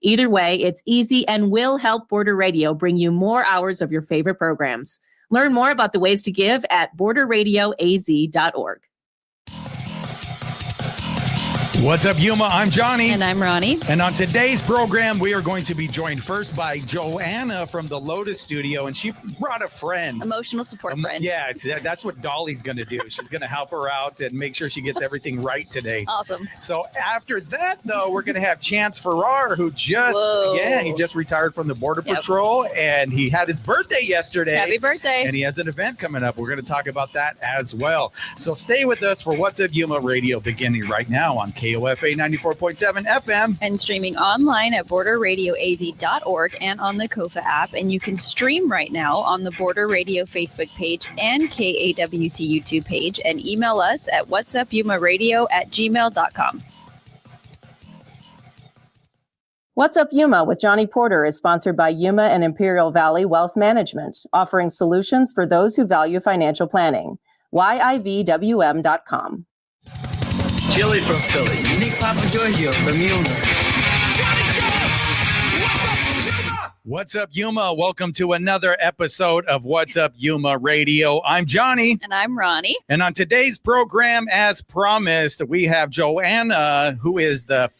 Either way, it's easy and will help Border Radio bring you more hours of your favorite programs. Learn more about the ways to give at borderradioaz.org. What's up, Yuma? I'm Johnny. And I'm Ronnie. And on today's program, we are going to be joined first by Joanna from the Lotus Studio, and she brought a friend. Emotional support friend. Yeah, that's what Dolly's going to do. She's going to help her out and make sure she gets everything right today. Awesome. So after that, though, we're going to have Chance Farrar, who he just retired from the Border Patrol, and he had his birthday yesterday. Happy birthday. And he has an event coming up. We're going to talk about that as well. So stay with us for What's Up Yuma Radio, beginning right now on KOFA 94.7 FM. And streaming online at borderradioaz.org and on the KOFA app. And you can stream right now on the Border Radio Facebook page and KAWC YouTube page. And email us at whatsupyumaradio@gmail.com. What's Up Yuma with Johnny Porter is sponsored by Yuma and Imperial Valley Wealth Management, offering solutions for those who value financial planning. YIVWM.com. Chili from Philly, unique Papa Giorgio from Yuma. What's up, Yuma? Welcome to another episode of What's Up Yuma Radio. I'm Johnny. And I'm Ronnie. And on today's program, as promised, we have Joanna, who is the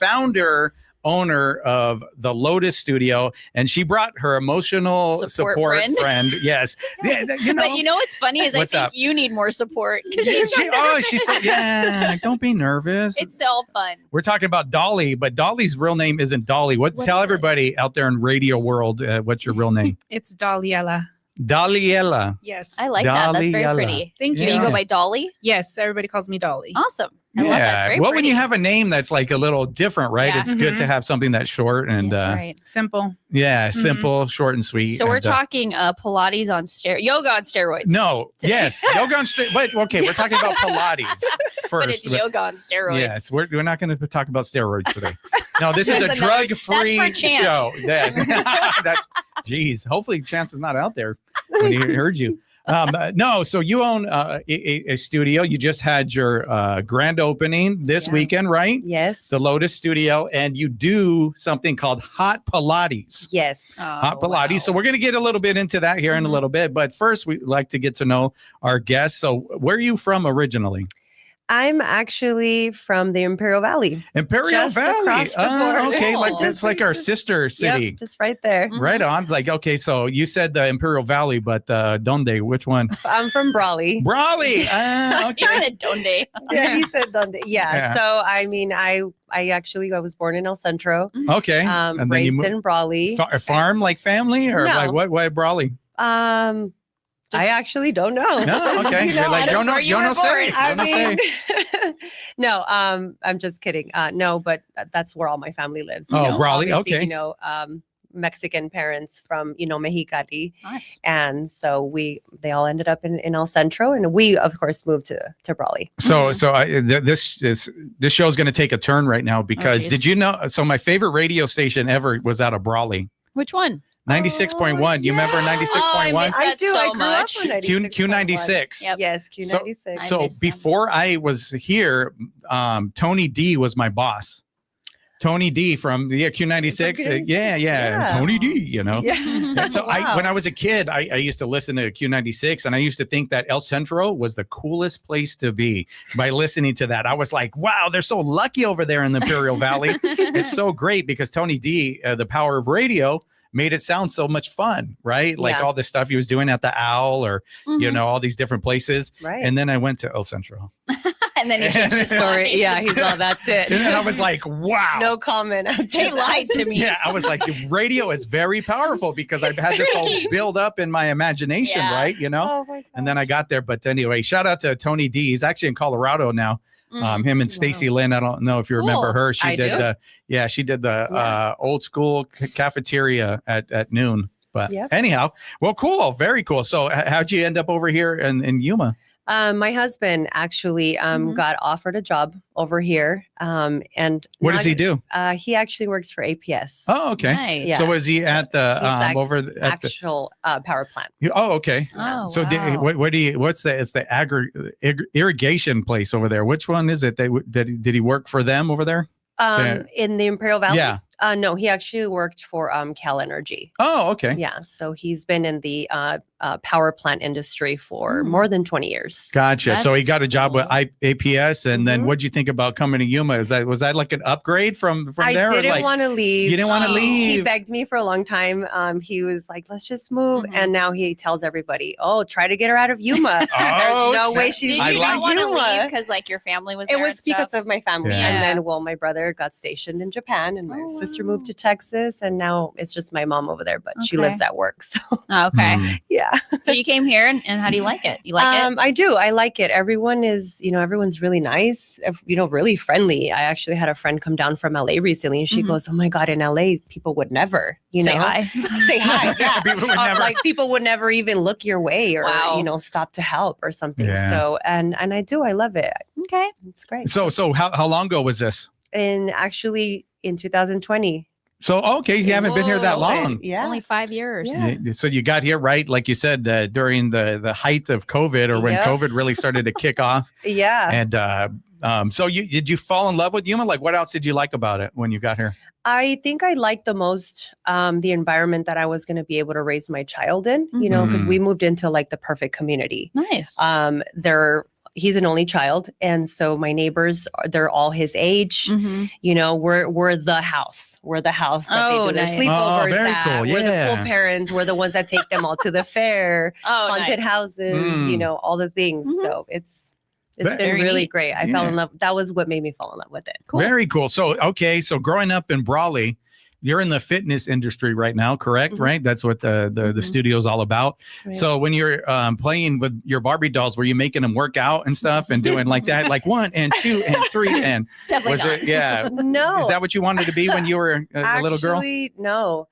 owner of the Lotus Studio, and she brought her emotional support friend. Yes. Yeah, But you know what's funny is I think you need more support. She said, yeah, don't be nervous. It's so fun. We're talking about Dolly, but Dolly's real name isn't Dolly. Tell everybody out there in radio world, what's your real name? It's Dollyella. Dollyella. Yes. I like that. That's very pretty. Thank you. Do you go by Dolly? Yes, everybody calls me Dolly. Awesome. I love that. It's very well, pretty. when you have a name that's like a little different, right? Yeah. It's good to have something that's short and That's right. Simple. Yeah, simple, short and sweet. So we're talking Pilates on yoga on steroids. No, today. yes, yoga on steroids. Wait, okay, we're talking about Pilates first. But it's yoga on steroids. Yes, we're not going to talk about steroids today. No, this is a drug-free that's for show. Chance. Geez, hopefully Chance is not out there when he heard you. No, so you own a studio. You just had your grand opening this weekend, right? Yes. The Lotus Studio, and you do something called Hot Pilates. Yes. Hot Pilates. So we're going to get a little bit into that here in a little bit. But first, we'd like to get to know our guests. So where are you from originally? I'm actually from the Imperial Valley. Imperial Valley. Okay, Cool. it's like our sister city. Yep, just right there. Right on. Like, okay, so you said the Imperial Valley, but donde? Which one? I'm from Brawley. Brawley. Okay. You said donde. Yeah, he said donde. Yeah. So I mean, I was born in El Centro. Okay. And then raised in Brawley. Farm like family or No. like what? Why Brawley? I actually don't know. No, okay. You're like, don't know. No, I'm just kidding. No, but that's where all my family lives. Brawley. Obviously, Okay. Mexican parents from, Mexicali. Nice. And so they all ended up in El Centro, and we of course moved to Brawley. So this show is going to take a turn right now because did you know? So my favorite radio station ever was out of Brawley. Which one? 96.1. You remember 96.1? I do. So I grew much. up on Q96. Yep. Yes, Q96. So before I was here, Tony D was my boss. Tony D from the Q96. Yeah. Tony D, Yeah. And so when I was a kid, I used to listen to Q96 and I used to think that El Centro was the coolest place to be by listening to that. I was like, wow, they're so lucky over there in the Imperial Valley. It's so great because Tony D, the power of radio, made it sound so much fun, right? Like all the stuff he was doing at the Owl or, all these different places. Right. And then I went to El Centro. And then he changed the story. Yeah, he's all, that's it. And then I was like, wow. No comment. They lied to me. Yeah, I was like, the radio is very powerful because I've had this whole build up in my imagination, right? Oh my God. And then I got there. But anyway, shout out to Tony D. He's actually in Colorado now. Him and Stacy Lynn. I don't know if you remember her. She did the old school cafeteria at noon. But anyhow, well, cool. Very cool. So how'd you end up over here in Yuma? My husband actually got offered a job over here. And what does he do? He actually works for APS. Oh, okay. Nice. Yeah. So is he at the actual power plant? Oh, okay. Oh, So wow. what's the irrigation place over there? Which one is it? Did he work for them over there? In the Imperial Valley? Yeah. No, he actually worked for Cal Energy. Oh, okay. Yeah, so he's been in the power plant industry for more than 20 years. Gotcha. So he That's got a job with APS, and then Mhm. what'd you think about coming to Yuma? Was that like an upgrade from there? I or didn't like, want to leave. You didn't want to leave. He begged me for a long time. He was like, "Let's just move," Mhm. and now he tells everybody, "Oh, try to get her out of Yuma." Oh, There's no way snap. she's Did I you like not want to Yuma. leave because like your family was It there? was and stuff? because of my family, Yeah. and then my brother got stationed in Japan, and my Oh, sister wow. moved to Texas, and now it's just my mom over there, but she Okay. lives at work. So Oh, okay. Mm. yeah, So you came here, and how do you like it? You like it? I do. I like it. Everyone is, everyone's really nice. Really friendly. I actually had a friend come down from LA recently, and she Mhm. goes, "Oh my god, in LA, people would never, Say hi. say hi." Yeah. People would never. Like people would never even look your way or Wow. stop to help or something. Yeah. So and I do. I love it. Okay. It's great. So how long ago was this? And actually in 2020. So okay, you haven't been here that Whoa. long. Yeah. Only 5 years. Yeah. So you got here right, like you said, during the height of COVID, or when Yep. COVID really started to kick off. Yeah. And so did you fall in love with Yuma? Like, what else did you like about it when you got here? I think I liked the most the environment that I was going to be able to raise my child in, because Mhm. we moved into like the perfect community. Nice. He's an only child, and so my neighbors, they're all his age. Mhm. We're the house. We're the house that Oh, they do their nice. sleepovers Oh, very at. cool. We're the Yeah. cool parents. We're the ones that take them all to the fair, Oh, haunted nice. houses, Mm. all the things. Mhm. So it's Very been really neat. great. I fell in love. That was what made me fall in love with it. Cool. Very cool. So so growing up in Brawley, you're in the fitness industry right now, correct? Mhm. Right. That's what the Mhm. studio is all about. Right. So when you're playing with your Barbie dolls, were you making them work out and stuff and doing like that, like 1 and 2 and 3 and Definitely was not. it? Yeah. No, Is that what you wanted to be when you were a little girl? Actually, no.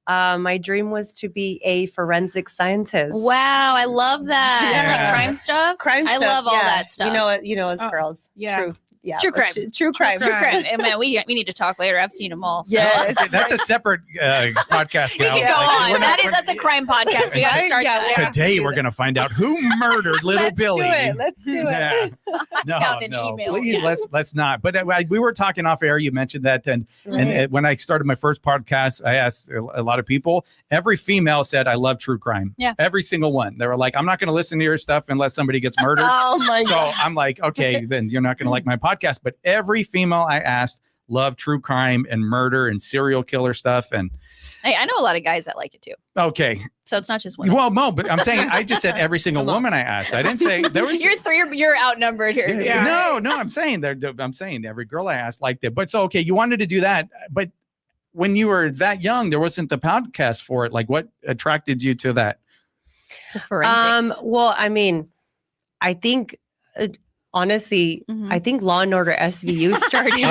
My dream was to be a forensic scientist. Wow, I love that. Yeah. Like crime stuff. Crime I stuff, love all yeah. that stuff. As Oh, girls. yeah. True. Yeah. True crime. True crime. True crime. And man, we need to talk later. I've seen them all. So. Yes. That's a separate podcast. We now. can It's go like, we're on. not- That's a crime podcast. We got to Right? start Yeah, that. we have Today to do we're that. going to find out who murdered little Let's Billy. do it. Let's do it. Yeah. No, found an no, email. please Yeah. let's not. But we were talking off air. You mentioned that, and Right. when I started my first podcast, I asked a lot of people. Every female said, "I love true crime." Yeah. Every single one. They were like, "I'm not going to listen to your stuff unless somebody gets murdered." Oh my So god. I'm like, okay, then you're not going to like my podcast. But every female I asked loved true crime and murder and serial killer stuff. And Hey, I know a lot of guys that like it too. okay, So it's not just women. well, no, but I'm saying I just said every single Come on. woman I asked. I didn't say there was. You're outnumbered here. Yeah, Yeah. No, I'm saying I'm saying every girl I asked liked it. But so okay, you wanted to do that, but when you were that young, there wasn't the podcast for it. Like, what attracted you to that? To forensics. Well, I mean, I think honestly, Mhm. I think Law and Order SVU started okay.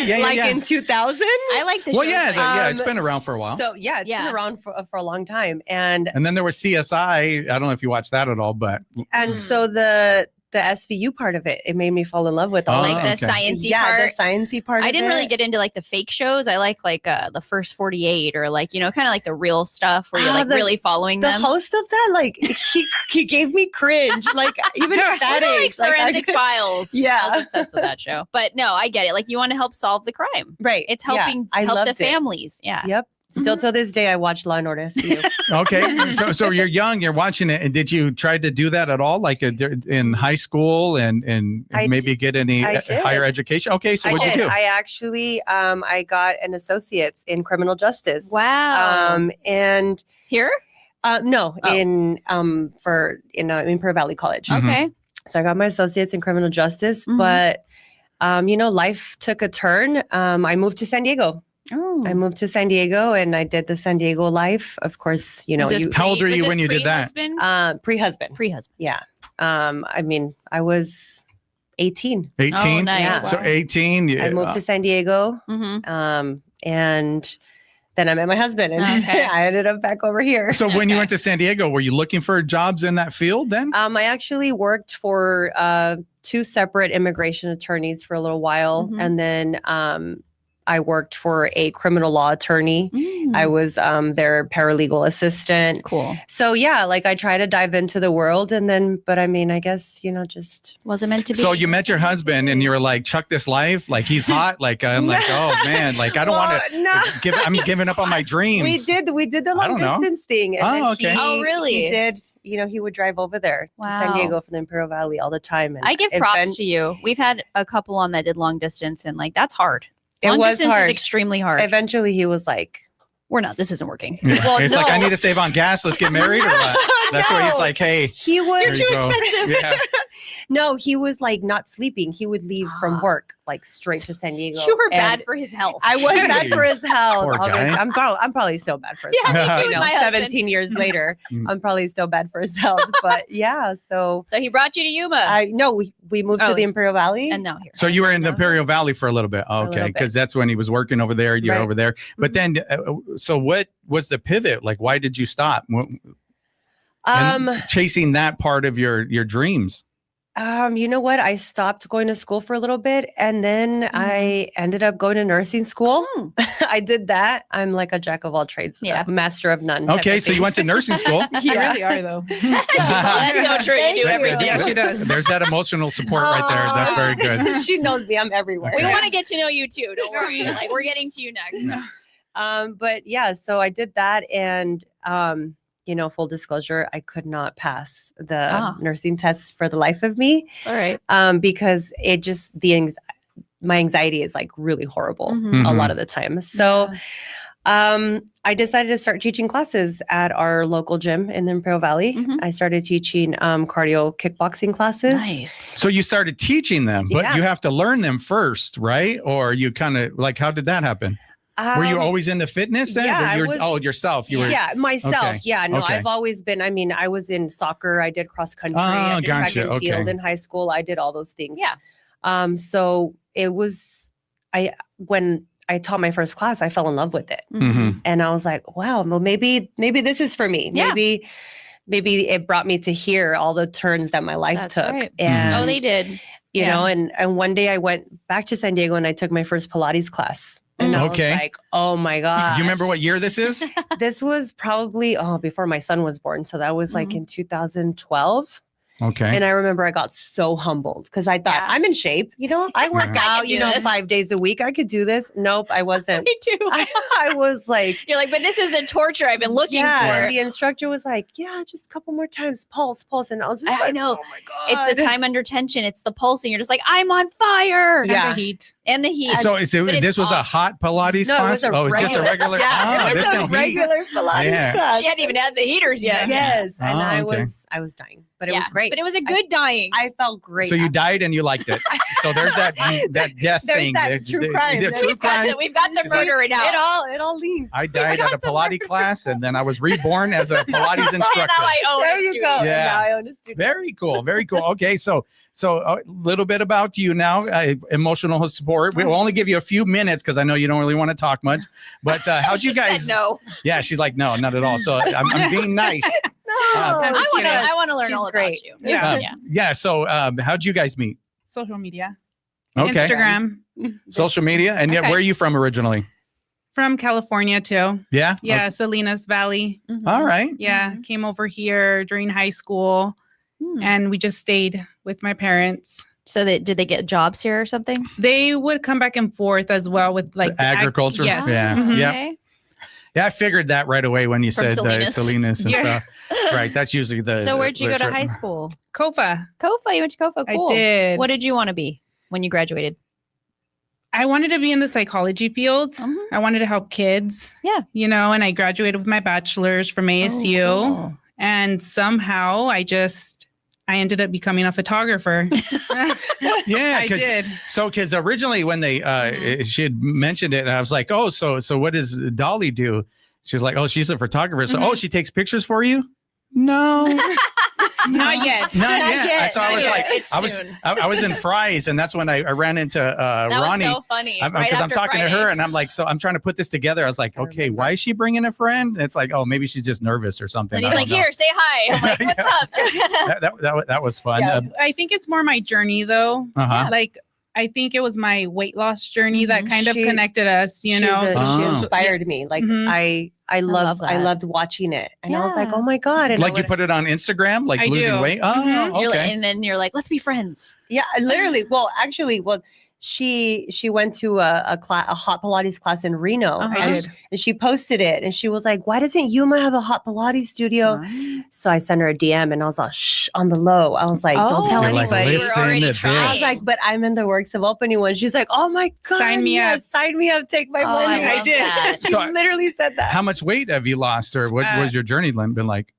Yeah. in 2000. I like the Well, shows yeah, like yeah, it's been around for a while. So yeah, it's Yeah. been around for a long time, and And then there was CSI. I don't know if you watched that at all, but so the SVU part of it made me fall in love with all Oh, like the okay. sciencey yeah, part. the sciencey part. I of didn't really it. get into like the fake shows. I like the first 48 or like, kind of like the real stuff where you're Ah, like the- really following the them. host of that. Like he gave me cringe. Like even at that Kinda like age, like, I Forensic could- Files. Yeah. I was obsessed with that show. But no, I get it. Like you want to help solve the crime. right. It's yeah, helping I help the loved it. families. Yeah. Yep. Still to this day, I watch Law and Order SVU. okay. So you're young, you're watching it, and did you try to do that at all, like in high school, and I maybe get any I did. higher education? Okay, so I what'd did. you do? I actually I got an associate's in criminal justice. Wow. And Here? no, Oh. in Imperial Valley College. Mhm. Okay. So I got my associates in criminal justice, Mhm. but life took a turn. I moved to San Diego. Oh. I moved to San Diego and I did the San Diego life. Of course, Was this How old were was you this when you did that? pre-husband? pre-husband. Pre-husband. Yeah. I mean, I was 18. 18. Oh, nice. Yeah. So 18. I moved to San Diego. Mm-hmm. And then I met my husband and Okay. I ended up back over here. So when you Okay. went to San Diego, were you looking for jobs in that field then? I actually worked for 2 separate immigration attorneys for a little while. Mhm. And then I worked for a criminal law attorney. I was their paralegal assistant. Cool. So yeah, like I try to dive into the world but I mean, I guess, just Wasn't meant to be. So you met your husband and you were like, chuck this life. Like he's hot. Like, I'm like, oh man, like I don't want to I'm giving up on my dreams. We did the long distance thing. And okay. Oh, really? He did, he would drive over there to San Diego from the Imperial Valley all the time. And I give props to you. We've had a couple on that did long distance and like, that's hard. Long distance is extremely hard. Eventually he was like, this isn't working. Yeah. Well, it's like, I need to save on gas. Let's get married or what? That's where he's like, hey, you're too expensive. Yeah. No, he was like not sleeping. He would leave from work like straight to San Diego. You were bad for his health. I was bad for his health. Poor guy. I'm probably still bad for his health. Yeah, me too with my husband. 17 years later, I'm probably still bad for his health. But yeah, so he brought you to Yuma. We moved to the Imperial Valley. And now here. So you were in the Imperial Valley for a little bit. Okay. Because that's when he was working over there. You're over there. But then, so what was the pivot? Like, why did you stop? Chasing that part of your dreams. You know what? I stopped going to school for a little bit and then I ended up going to nursing school. I did that. I'm like a jack of all trades, master of none. Okay, so you went to nursing school. You really are, though. That's so true. You do everything. Yeah, she does. There's that emotional support right there. That's very good. She knows me. I'm everywhere. We want to get to know you too. Don't worry. Like we're getting to you next. But yeah, so I did that and full disclosure, I could not pass the nursing tests for the life of me. All right. Because it just, my anxiety is like really horrible a lot of the time. So I decided to start teaching classes at our local gym in the Imperial Valley. I started teaching cardio kickboxing classes. Nice. So you started teaching them, but you have to learn them first, right? Or you kind of like, how did that happen? Were you always in the fitness then? Yeah, yourself. You were. Yeah, myself. Okay. Yeah, no, I've always been. I mean, I was in soccer. I did cross country. I did track and field in high school. I did all those things. Yeah. So it was. When I taught my first class, I fell in love with it, and I was like, wow, well, maybe this is for me. Yeah. Maybe it brought me to here all the turns that my life took. Right. And they did. You know, and one day I went back to San Diego and I took my first Pilates class. And I was like, oh my God. Do you remember what year this is? This was probably before my son was born. So that was like in 2012. Okay. And I remember I got so humbled because I thought I'm in shape. I work out, 5 days a week. I could do this. Nope, I wasn't. Me too. I was like, you're like, but this is the torture I've been looking for. And the instructor was like, just a couple more times, pulse. And I was just I know. Oh my God. It's the time under tension. It's the pulsing. You're just like, I'm on fire. And the heat. And the heat. So this was a hot Pilates class? It was just a regular. It was a regular Pilates class. She hadn't even had the heaters yet. Yes. And I was dying, but it was great. But it was a good dying. I felt great. So you died and you liked it. So there's that death thing. That true crime. We've got the murder now. It all leans. I died at a Pilates class and then I was reborn as a Pilates instructor. Now I own there a you studio. go. Yeah. Now I own a studio. Very cool. Very cool. Okay. So a little bit about you now, emotional support. We'll only give you a few minutes because I know you don't really want to talk much, but how'd you guys? No. Yeah. She's like, no, not at all. So I'm being nice. I want to learn all about you. Yeah. So how'd you guys meet? Social media. Okay. Instagram. Social media. And where are you from originally? From California too. Yeah. Yeah. Okay. Salinas Valley. All right. Yeah. Came over here during high school and we just stayed with my parents. So did they get jobs here or something? They would come back and forth as well with like agriculture. Yes. Yeah. Okay. Yeah, I figured that right away when you From said Salinas. and stuff. Right, that's usually the. So where'd you go to trip. high school? COFA. COFA. You went to COFA. Cool. I did. What did you want to be when you graduated? I wanted to be in the psychology field. I wanted to help kids. Yeah. And I graduated with my bachelor's from ASU. Oh, cool. And somehow I ended up becoming a photographer. Yeah, I did. So, because originally when she had mentioned it, I was like, oh, so what does Dolly do? She's like, oh, she's a photographer. So, she takes pictures for you? No. Not yet. Not yet. So I was like, It's soon. I was in Fry's, and that's when I ran into Ronnie. That was so funny. Because I'm talking to her, and I'm like, so I'm trying to put this together. I was like, okay, why is she bringing a friend? And it's like, oh, maybe she's just nervous or something. And he's like, here, say hi. I'm like, what's up, Joanna? That was fun. Yeah. I think it's more my journey though. Uh-huh. Like I think it was my weight loss journey that kind of She- connected us, you know. She Oh. inspired me. Like Mhm. I love that. loved watching it. And I was like, Yeah. oh my God. And Like I you would- put it on Instagram, like I losing do. weight. Oh, Mhm. You're like, okay. and then you're like, let's be friends. yeah, literally. Well, actually, she went to a hot Pilates class in Reno, Uh-huh. and she posted it, and she was like, "Why doesn't Yuma have a hot Pilates studio?" So I sent her a DM, and I was like, "Shh," on the low. I was like, "Don't tell You're like, anybody." listen already to this. I was like, "But I'm in the works of opening one." She's like, "Oh my God, Sign me yes, up. sign me up, take my Oh, money." I I love did. that. She So literally said that. How much weight have you lost, or what was your journey been like?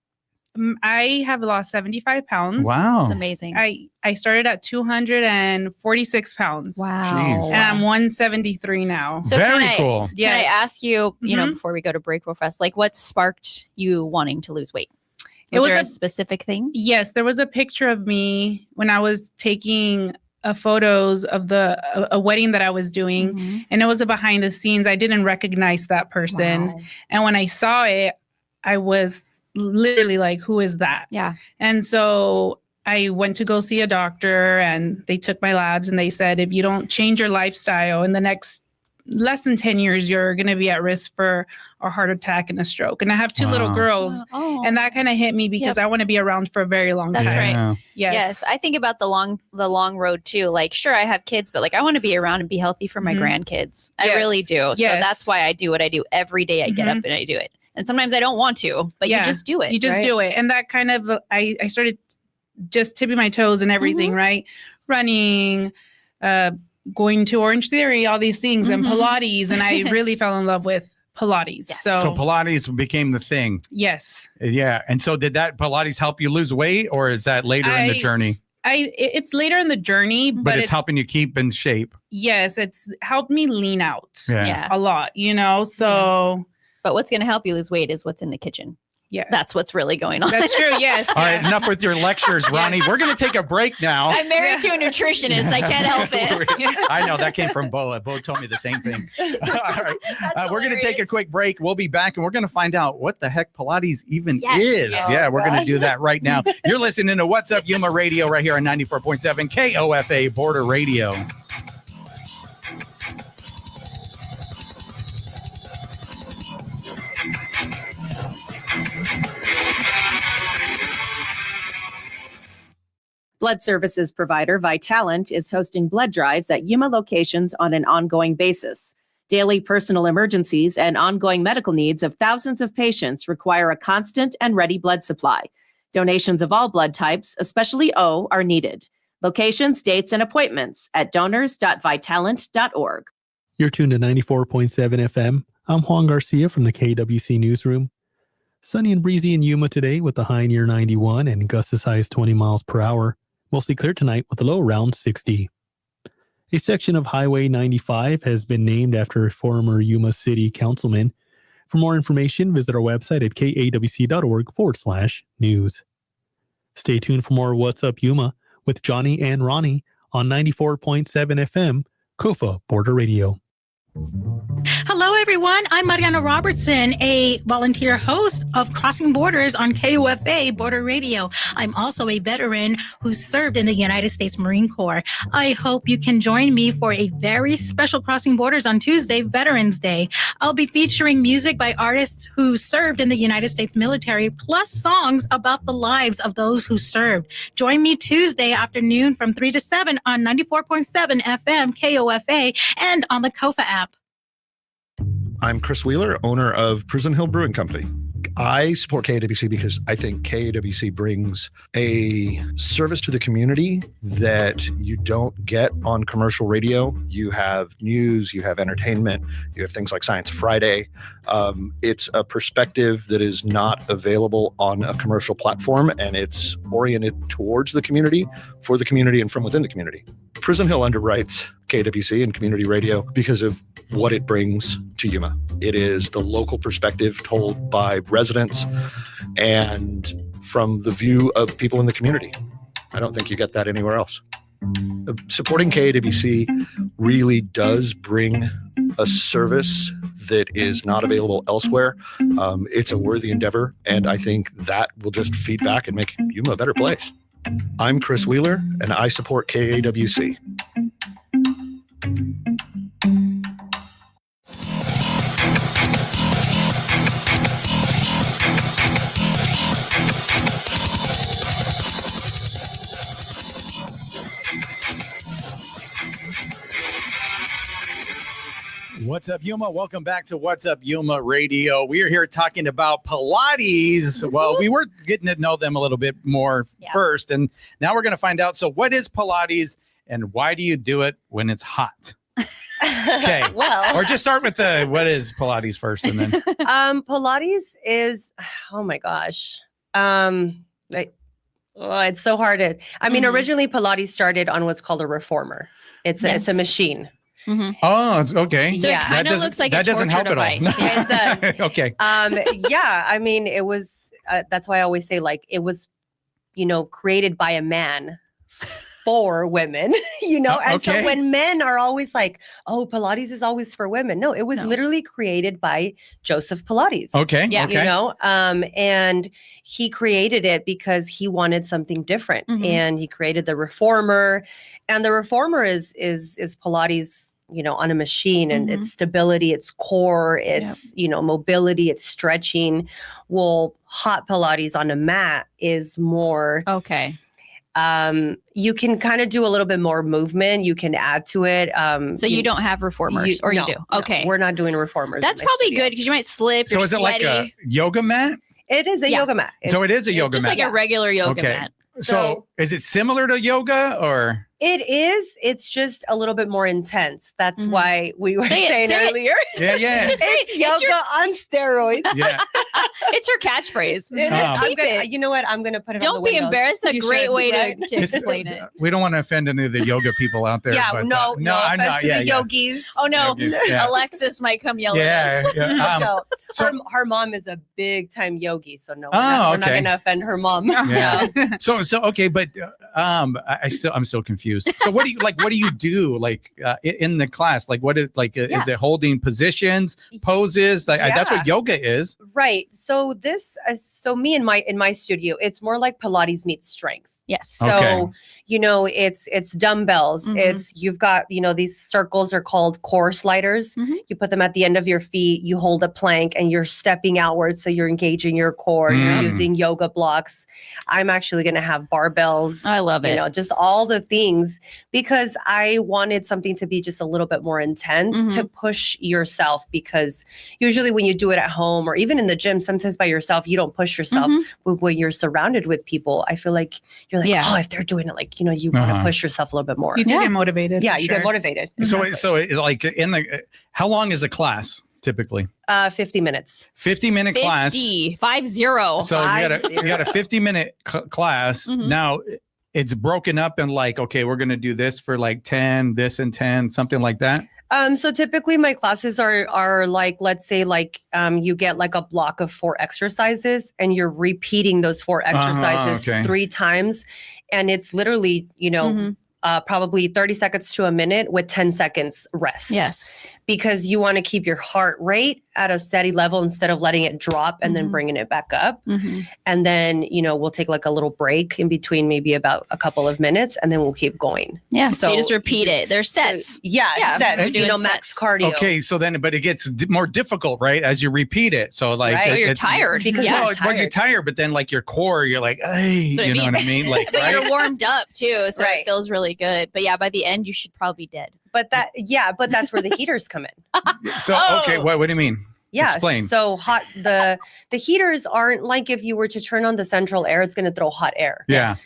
I have lost 75 pounds. Wow. It's amazing. I started at 246 pounds. Wow. Jeez. And I'm 173 now. So Very can I- cool. Can I Yes. ask you, you know, Mhm. before we go to break real fast, like what sparked you wanting to lose weight? It Was was there a- a specific thing? Yes, there was a picture of me when I was taking photos of a wedding that I was doing, Mhm. and it was a behind the scenes. I didn't recognize that person. Wow. And when I saw it, I was literally like, who is that? Yeah. And so I went to go see a doctor, and they took my labs, and they said, if you don't change your lifestyle in the next less than 10 years, you're going to be at risk for a heart attack and a stroke. And I have two little Wow. girls, Oh. and that kind of hit me because I want to be around for a very long That's time. right. Yeah. Yes. I think about the long road too. Like, sure, I have kids, but like, I want to be around and be healthy for my Mhm. grandkids. I Yes. really do. So Yes. that's why I do what I do every day. I get Mhm. up and I do it. And sometimes I don't want to, but Yeah. you just do it. You just right? do it. And that kind of, I started just tipping my toes and everything, right? Running, going to Orange Theory, all these things, and Mhm. Pilates. And I really fell in love with Pilates. Yes. So, So Pilates became the thing. yes. Yeah. And so did that Pilates help you lose weight, or is that later in the journey? It's later in the journey, But but it's helping you keep in shape. yes, it's helped me lean out Yeah. Yeah. a lot, you know? So, But what's going to help you lose weight is what's in the kitchen. yeah. That's what's really going on. That's true. Yes. All right, yeah. enough with your lectures, Ronnie. We're going to take a break now. I'm married to a nutritionist. I can't help it. I know that came from Bo. Bo told me the same thing. All right, we're going to take a quick break. We'll be back, and we're going to find out what the heck Pilates even Yes. is. Oh, Yeah, we're going to gosh. do that right now. You're listening to What's Up Yuma Radio right here on 94.7 KOFA Border Radio. Blood services provider Vitalant is hosting blood drives at Yuma locations on an ongoing basis. Daily personal emergencies and ongoing medical needs of thousands of patients require a constant and ready blood supply. Donations of all blood types, especially O, are needed. Locations, dates, and appointments at donors.vitalant.org. You're tuned to 94.7 FM. I'm Juan Garcia from the KWC Newsroom. Sunny and breezy in Yuma today with a high near 91 and gusts as high as 20 miles per hour. Mostly clear tonight with a low around 60. A section of Highway 95 has been named after a former Yuma City councilman. For more information, visit our website at kawc.org/news. Stay tuned for more What's Up Yuma with Johnny and Ronnie on 94.7 FM, KOFA Border Radio. Hello, everyone. I'm Mariana Robertson, a volunteer host of Crossing Borders on KOFA Border Radio. I'm also a veteran who served in the United States Marine Corps. I hope you can join me for a very special Crossing Borders on Tuesday, Veterans Day. I'll be featuring music by artists who served in the United States military, plus songs about the lives of those who served. Join me Tuesday afternoon from 3 to 7 on 94.7 FM KOFA and on the KOFA app. I'm Chris Wheeler, owner of Prison Hill Brewing Company. I support KAWC because I think KAWC brings a service to the community that you don't get on commercial radio. You have news, you have entertainment, you have things like Science Friday. It's a perspective that is not available on a commercial platform, and it's oriented towards the community, for the community, and from within the community. Prison Hill underwrites KAWC and community radio because of what it brings to Yuma. It is the local perspective told by residents and from the view of people in the community. I don't think you get that anywhere else. Supporting KAWC really does bring a service that is not available elsewhere. It's a worthy endeavor, and I think that will just feed back and make Yuma a better place. I'm Chris Wheeler, and I support KAWC. What's up, Yuma? Welcome back to What's Up, Yuma Radio. We are here talking about Pilates. Well, we were getting to know them a little bit more first, and now we're going to find out. So what is Pilates, and why do you do it when it's hot? Okay. Well, or just start with what is Pilates first, and then Pilates is, oh my gosh. It's so hard. Originally Pilates started on what's called a reformer. It's a machine. Mm-hmm. Oh, it's okay. So it kind of looks like a torture device. Yeah. It does. Okay. It was, that's why I always say, like, it was, created by a man for women, and so when men are always like, oh, Pilates is always for women. No, it was literally created by Joseph Pilates. Okay. Yeah. Okay. And he created it because he wanted something different, and he created the reformer, and the reformer is Pilates, on a machine, and it's stability, it's core, it's, mobility, it's stretching. Well, hot Pilates on a mat is more, okay. You can kind of do a little bit more movement. You can add to it. So you don't have reformers, or you do? Okay. No, we're not doing reformers. That's probably good because you might slip. So is it like a yoga mat? It is a yoga mat. So it is a yoga just mat. Just like a regular yoga mat. So is it similar to yoga, or? It is. It's just a little bit more intense. That's why we were saying earlier. Yeah. Just it's yoga on steroids. Yeah. It's your catchphrase. Just keep it. You know what? I'm going to put it on the Don't be windows. embarrassed. A great way to explain it. We don't want to offend any of the yoga people out there. Yeah, but, no I'm offense not. to the yogis. Oh, no. Yogis, yeah. Alexis might come yell at us. Yeah. No, her mom is a big time yogi, so no, we're not going to offend her mom. Yeah. So okay, but I'm still confused. So what do you do in the class? Like, what is is it holding positions, poses? That's what yoga is. Right. So so me in my studio, it's more like Pilates meets strength. Yes. So, it's dumbbells. It's, you've got, these circles are called core sliders. You put them at the end of your feet, you hold a plank, and you're stepping outwards. So you're engaging your core, you're using yoga blocks. I'm actually going to have barbells. I love it. Just all the things, because I wanted something to be just a little bit more intense to push yourself, because usually when you do it at home or even in the gym, sometimes by yourself, you don't push yourself. But when you're surrounded with people, I feel like you're like, oh, if they're doing it, you want to push yourself a little bit more. You do get motivated. Yeah, you get motivated. So how long is a class typically? 50 minutes. 50-minute class. 50. So you got a 50-minute class. Now it's broken up in okay, we're going to do this for 10, this and 10, something like that. So typically my classes are let's say you get a block of 4 exercises, and you're repeating those 4 exercises 3 times. And it's literally, probably 30 seconds to a minute with 10 seconds rest. Yes. Because you want to keep your heart rate at a steady level instead of letting it drop and then bringing it back up. And then, we'll take a little break in between, maybe about a couple of minutes, and then we'll keep going. Yeah. So you just repeat it. There's sets. So, sets, max cardio. Okay. So then, but it gets more difficult, right? As you repeat it. So you're tired. Because you're tired, but then your core, you're hey, you know what I mean? But you're warmed up too. So it feels really good. But by the end, you should probably be dead. But that's where the heaters come in. So, okay. What do you mean? Yeah. Explain. So the heaters aren't like if you were to turn on the central air, it's going to throw hot air. Yeah. Yes.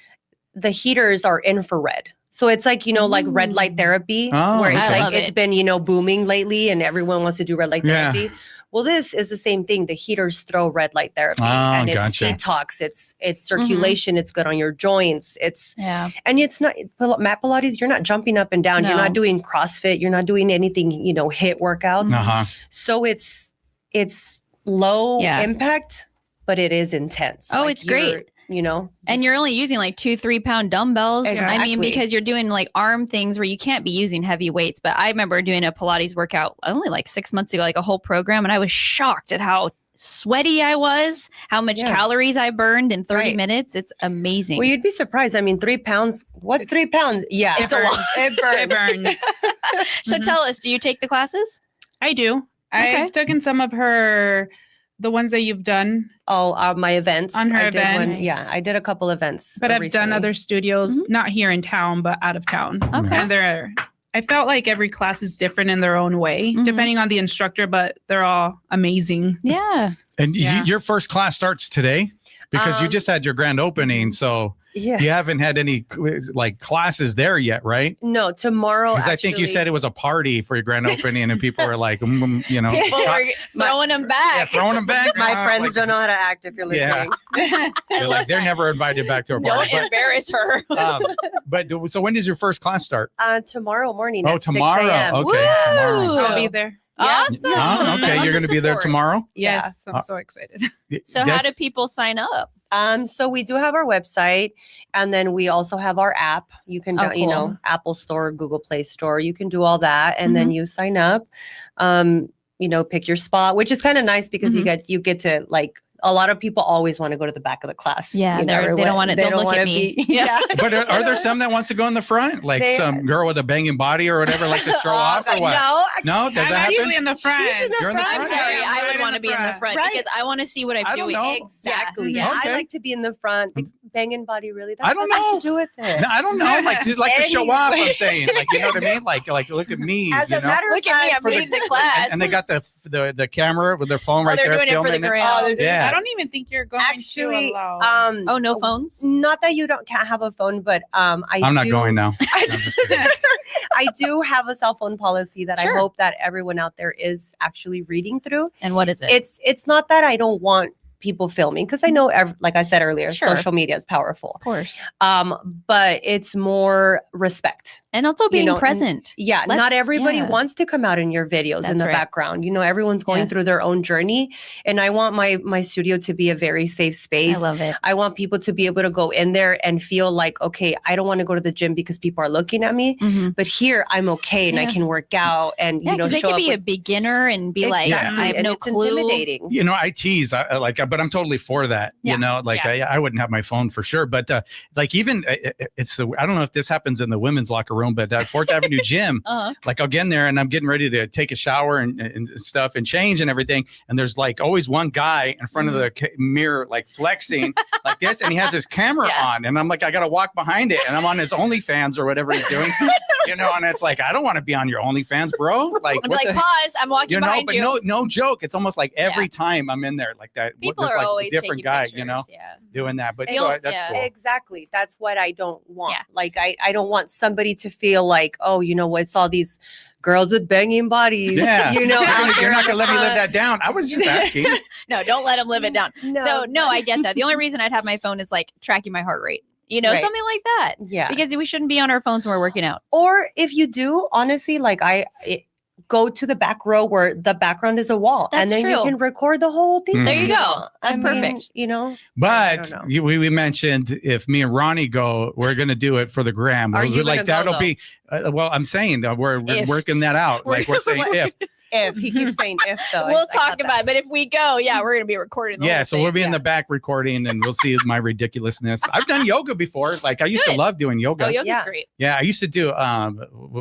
The heaters are infrared. So it's like red light therapy, where it's been, booming lately, and everyone wants to do red light therapy. Yeah. Well, this is the same thing. The heaters throw red light therapy, and it's detox, it's circulation, it's good on your joints. And it's not mat Pilates. You're not jumping up and down. No. You're not doing CrossFit. You're not doing anything, HIIT workouts. So it's low impact, but it is intense. Oh, it's great. And you're only using 2-3 pound dumbbells. Exactly. I mean, because you're doing arm things where you can't be using heavy weights. But I remember doing a Pilates workout only 6 months ago, a whole program. And I was shocked at how sweaty I was, how much calories I burned in 30 minutes. It's amazing. Well, you'd be surprised. I mean, 3 pounds. What's 3 pounds? Yeah, it's a lot. It burns. So tell us, do you take the classes? I do. Okay. I've taken some of the ones that you've done. Oh, my events. On her events. I did a couple events. But I've done other studios, not here in town, but out of town. Okay. And they're I felt like every class is different in their own way, depending on the instructor, but they're all amazing. Yeah. And your first class starts today because you just had your grand opening. So Yeah. you haven't had any like classes there yet, right? No, tomorrow. Because I think you said it was a party for your grand opening and people were like, you know. People were throwing them back. Yeah, throwing them back. My friends like, don't know how to act if you're listening. They're like, they're never invited back to a party. Don't embarrass her. But so when does your first class start? Tomorrow morning. Oh, at 6 tomorrow. a.m. Okay, Woo! tomorrow. I'll be there. Awesome. Oh, okay, Love you're the going to be there support. tomorrow? Yes, I'm so excited. So how That's- do people sign up? So we do have our website, and then we also have our app. You can, Oh, you know, cool. Apple Store, Google Play Store. You can do all that, and then you sign up. You know, pick your spot, which is kind of nice because you get to like. A lot of people always want to go to the back of the class. Yeah, you know, they don't want to. Don't look wanna at me. be- yeah. But are there some that wants to go in the front? Like They- some girl with a banging body or whatever, like to show off or what? No, No, does that I'm happen? usually in the front. She's in the You're in the front. I'm front? sorry. Yeah, I right would in want the to be in the front. front Right. because I want to see what I'm I don't doing. know. Exactly. Yeah. Yeah. Okay. I like to be in the front. Banging body, really? That's I don't nothing know. to do with it. No, I don't know. Like to show off. I'm Anyway. saying, like, you know what I mean? Like look at me. As You a know. matter of Look at me. fact, I'm For the- reading the class. And they got the camera with their phone right they're there doing it for the filming gram. Yeah. I don't even think you're going actually, to allow. Oh, no phones? not that you can't have a phone, but I'm not going now. I I'm just kidding. I do have a cell phone policy that Sure. I hope that everyone out there is actually reading through. And what is it? It's not that I don't want people filming because I know, like I said earlier, Sure. social media is powerful. Of course. But it's more respect. And also being know, present. Yeah, Let's- not everybody yeah. wants to come out in your videos in That's the right. background. You know, everyone's going Yeah. through their own journey, and I want my studio to be a very safe space. I love it. I want people to be able to go in there and feel like, okay, I don't want to go to the gym because people are looking at me, but here I'm okay and I Yeah. can work out and Yeah, you know because they show could up be a with- beginner and be like, Exactly, I have and no it's clue. intimidating. You know, I tease, but I'm totally for that. Yeah. You know, like Yeah. I wouldn't have my phone for sure. But like even it's I don't know if this happens in the women's locker room, but at 4th Avenue Gym, Uh-huh. like I'll get in there and I'm getting ready to take a shower and stuff and change and everything. And there's like always one guy in front of the mirror, like flexing like this. And he has his camera Yeah. on. And I'm like, I got to walk behind it. And I'm on his OnlyFans or whatever he's doing, you know, and it's like, I don't want to be on your OnlyFans, bro. Like, I'm what like, the- pause. I'm walking you know, behind but you. no joke. It's almost like every time I'm in there like that. People there's are like always a different taking guy, pictures. you know, Yeah. doing that. But Feels- so that's yeah. cool. Exactly. That's what I don't want. Yeah. Like I don't want somebody to feel like, oh, you know what, it's all these girls with banging bodies. Yeah. You know, You're not gonna let me live that down. I was just asking. No, don't let them live it down. So no, I get that. The only reason I'd have my phone is like tracking my heart rate. You know, Right. something like that. Yeah. Because we shouldn't be on our phones when we're working out. Or if you do, honestly, like go to the back row where the background is a wall, That's and then true. you can record the whole thing. There you if go. want. That's I mean, perfect. You know, But I don't know. we mentioned if me and Ronnie go, we're gonna do it for the gram. Are We're you like gonna go, that'll be. Well, I'm saying we're If. working that out. Like we're saying if. if he keeps saying if though, We'll I talk got that. about it. But if we go, yeah, we're gonna be recording. The Yeah, whole so thing. we'll be in Yeah. the back recording, and we'll see my ridiculousness. I've done yoga before. Like I used to Good. love doing yoga. Oh, yoga's Yeah. great. Yeah, I used to do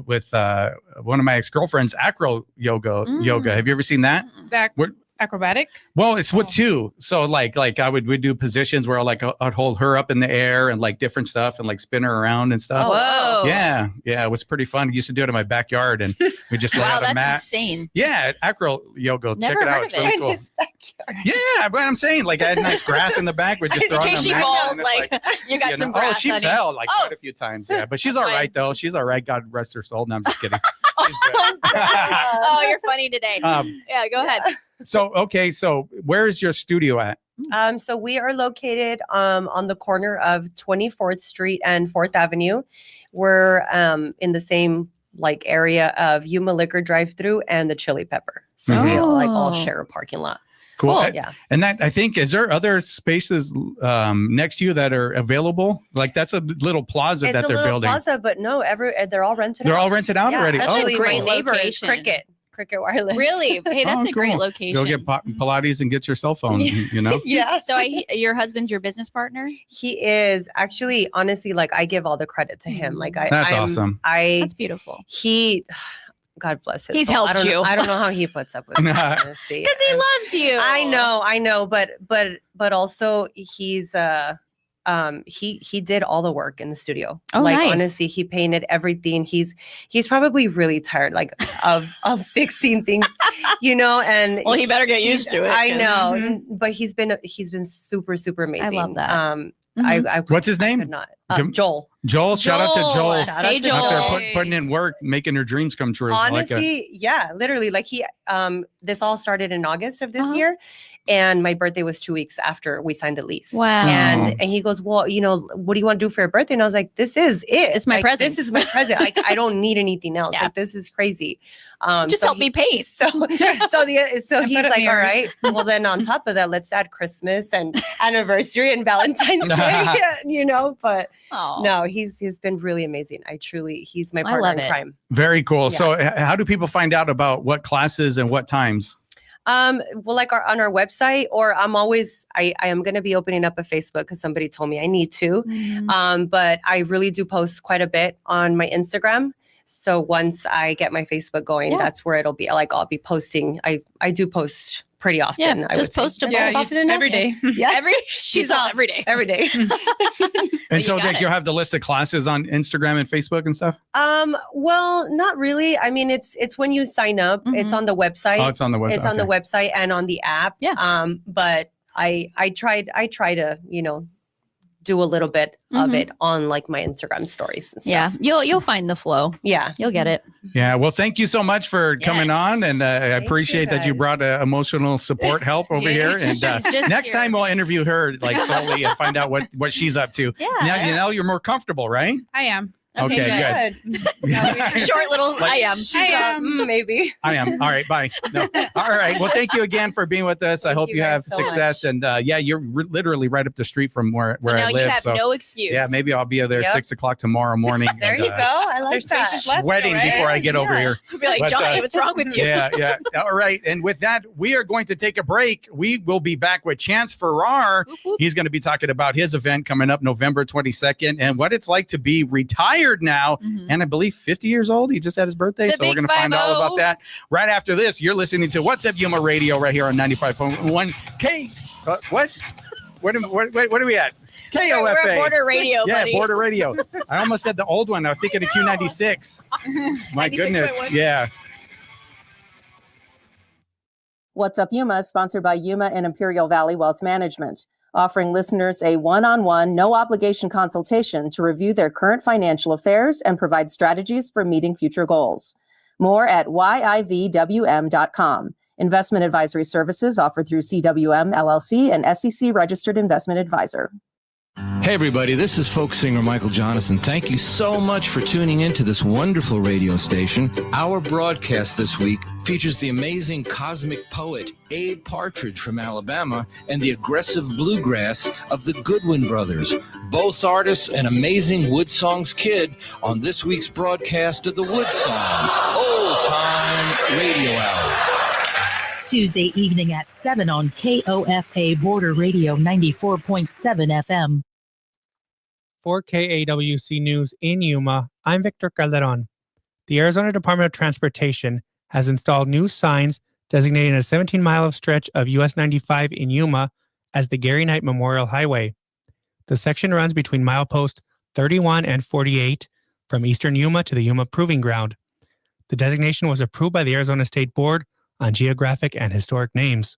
with one of my ex-girlfriends, acro yoga. Yoga. Have you ever seen that? That We're- acrobatic. Well, it's with two. So like we'd do positions where like I'd hold her up in the air and like different stuff and like spin her around and stuff. Whoa. Yeah, it was pretty fun. I used to do it in my backyard, and we just lay Wow, out a that's mat. insane. Yeah, acro yoga. Never Check it out. heard It's of it. really In cool. his backyard. Yeah, but I'm saying like I had nice grass in the back. We just In throw on case the she mat, falls, and it's like you got some oh, grass. she honey. fell like Oh. quite a few times. Yeah, but she's That's all right fine. though. She's all right. God rest her soul. No, I'm just kidding. She's good. Oh, you're funny today. Yeah, go ahead. So where is your studio at? So we are located on the corner of 24th Street and 4th Avenue. We're in the same like area of Yuma Liquor Drive-Thru and the Chili Pepper. So we all, like all Oh. share a parking lot. Cool. Cool. Yeah. And that I think is there other spaces next to you that are available? Like that's a little plaza It's that a they're little building. plaza, but no, they're all rented They're out. all rented out Yeah, already. That's a actually, great my neighbor is location. Cricket Wireless. Really? Hey, that's Oh, a great cool. location. Go get Pilates and get your cell phone. You know. Yeah. So your husband's your business partner? He is actually, honestly, like I give all the credit to him. Like That's I'm- awesome. That's beautiful. God bless him. He's helped you. I don't know how he puts up with it, honestly. Because he loves you. I know, but also he's he did all the work in the studio. Oh, like nice. honestly, he painted everything. He's probably really tired like of fixing things, and Well, he better get used to it. I 'cause- know, but he's been super, super amazing. love that. I What's his I name? could not. Kim- Joel. Joel, shout out to Joel. Shout Hey, out to Joel. Out Joel. there putting in work, making her dreams come true. Honestly, yeah, literally. Like he, this all started in August of this Uh-huh. year, and my birthday was 2 weeks after we signed the lease. Wow. And he goes, well, what do you want to do for your birthday? And I was like, this is it. It's my Like, present. This is my present. I don't need anything else. Yeah. Like this is crazy. Just so help me paint. So he's put like, up all mirrors. right. Well, then on top of that, let's add Christmas and anniversary and Valentine's Day. But Oh. no, he's been really amazing. He's my I partner love in it. crime. Very cool. Yeah. So how do people find out about what classes and what times? Well, like on our website, or I am going to be opening up a Facebook because somebody told me I need to. But I really do post quite a bit on my Instagram. So once I get my Facebook going, Yeah. that's where it'll be. Like I'll be posting. I do post pretty often. Yeah, I just would say. post a Yeah, Often enough? every day. Yeah, She's up all every day. every day. And you so got like it. you'll have the list of classes on Instagram and Facebook and stuff? Well, not really. I mean, it's when you sign up. It's Mhm. on the website. Oh, it's on the website. It's on the Okay. website and on the app. Yeah. But I try to, do a little bit of Mhm. it on like my Instagram stories and stuff. Yeah, you'll find the flow. Yeah. You'll get it. Yeah. Well, thank you so much for coming Yes. on. And I Thank appreciate you, that you guys. brought emotional support help over Yeah. here. And She's just next here. time we'll interview her like solely and find out what she's up to. Yeah. Now you're more comfortable, right? I am. Okay, good. Short little. Like- I am. I am. Maybe. I am. All right. Bye. No. All right. Well, thank you again for being with us. I Thank hope you you have guys so success. And you're literally right up the street from where So now I you live. have no excuse. yeah, maybe I'll be there Yep. 6:00 tomorrow morning. There and, you go. I like There's that. spaces left. Sweating Right? before I get over here. I'll be like, But, Johnny, what's wrong with you? Yeah. All right. And with that, we are going to take a break. We will be back with Chance Farrar. Whoop, whoop. He's going to be talking about his event coming up November 22nd and what it's like to be retired now. Mhm. And I believe 50 years old. He just had his birthday. The So we're big going to find all 50. about that right after this. You're listening to What's Up Yuma Radio right here on 95.1 K. What? What are we at? KOFA. We're border radio, Yeah, buddy. border radio. I almost said the old one. I was thinking of Q96. My goodness. 96.1. Yeah. What's Up Yuma is sponsored by Yuma and Imperial Valley Wealth Management, offering listeners a one-on-one, no-obligation consultation to review their current financial affairs and provide strategies for meeting future goals. More at yivwm.com. Investment advisory services offered through CWM LLC and SEC registered investment advisor. Hey everybody, this is folk singer Michael Jonathan. Thank you so much for tuning in to this wonderful radio station. Our broadcast this week features the amazing cosmic poet Abe Partridge from Alabama and the aggressive bluegrass of the Goodwin Brothers. Both artists an amazing Wood Songs kid on this week's broadcast of the Wood Songs Old Time Radio Hour. Tuesday evening at 7 on KOFA Border Radio 94.7 FM. For KAWC News in Yuma, I'm Victor Calderon. The Arizona Department of Transportation has installed new signs designating a 17-mile stretch of US 95 in Yuma as the Gary Knight Memorial Highway. The section runs between milepost 31 and 48 from eastern Yuma to the Yuma Proving Ground. The designation was approved by the Arizona State Board on Geographic and Historic Names.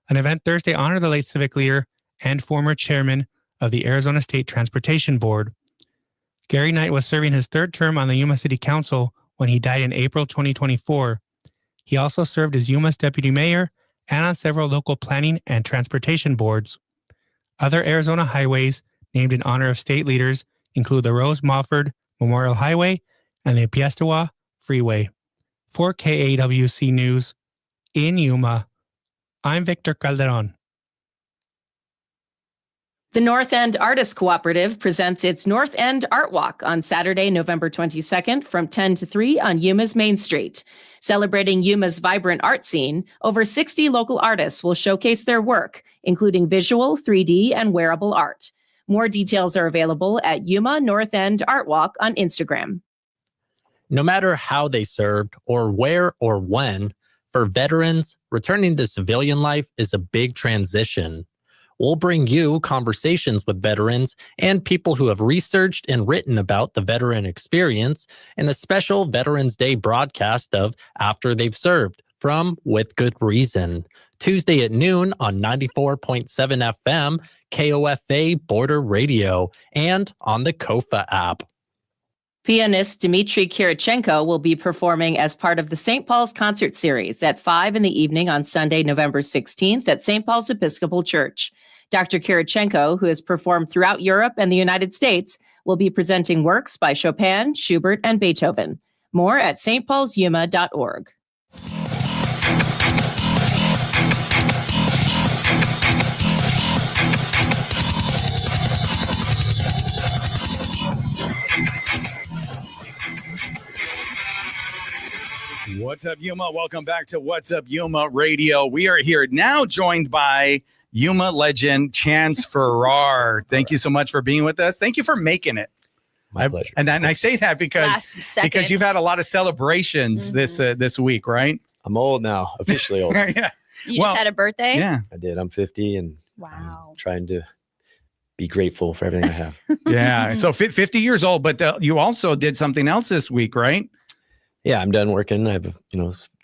An event Thursday honored the late civic leader and former chairman of the Arizona State Transportation Board. Gary Knight was serving his third term on the Yuma City Council when he died in April 2024. He also served as Yuma's deputy mayor and on several local planning and transportation boards. Other Arizona highways named in honor of state leaders include the Rose-Mofford Memorial Highway and the Piestewa Freeway. For KAWC News in Yuma, I'm Victor Calderon. The North End Artists Cooperative presents its North End Art Walk on Saturday, November 22nd from 10 to 3 on Yuma's Main Street. Celebrating Yuma's vibrant art scene, over 60 local artists will showcase their work, including visual, 3D, and wearable art. More details are available at Yuma North End Art Walk on Instagram. No matter how they served or where or when, for veterans, returning to civilian life is a big transition. we'll bring you conversations with veterans and people who have researched and written about the veteran experience in a special Veterans Day broadcast of After They've Served from With Good Reason. Tuesday at noon on 94.7 FM, KOFA Border Radio, and on the KOFA app. Pianist Dmitry Kirichenko will be performing as part of the St. Paul's Concert Series at 5 in the evening on Sunday, November 16th at St. Paul's Episcopal Church. Dr. Kirichenko, who has performed throughout Europe and the United States, will be presenting works by Chopin, Schubert, and Beethoven. More at stpaulsyuma.org. What's up, Yuma? Welcome back to What's Up, Yuma Radio. We are here now joined by Yuma legend Chance Farrar. Thank you so much for being with us. Thank you for making it. My pleasure. And I say that because you've had a lot of celebrations this week, right? I'm old now, officially old. Yeah. You just had a birthday? Yeah. I did. I'm 50 and wow. Trying to be grateful for everything I have. Yeah. So 50 years old, but you also did something else this week, right? Yeah, I'm done working. I have,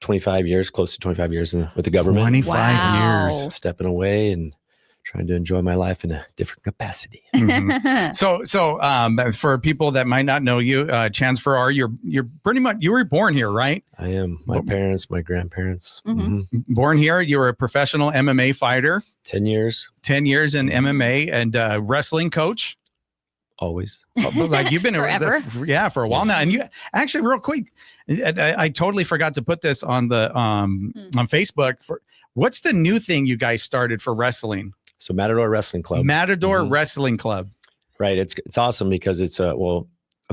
25 years, close to 25 years with the government. 25 years. Stepping away and trying to enjoy my life in a different capacity. Mm-hmm. So, for people that might not know you, Chance Farrar, you're pretty much, you were born here, right? I am. My parents, my grandparents. Born here. You were a professional MMA fighter. 10 years. 10 years in MMA and wrestling coach. Always. Like you've been forever. For a while now. And you actually, real quick, I totally forgot to put this on the on Facebook. What's the new thing you guys started for wrestling? So Matador Wrestling Club. Matador Wrestling Club. Right. It's awesome because it's a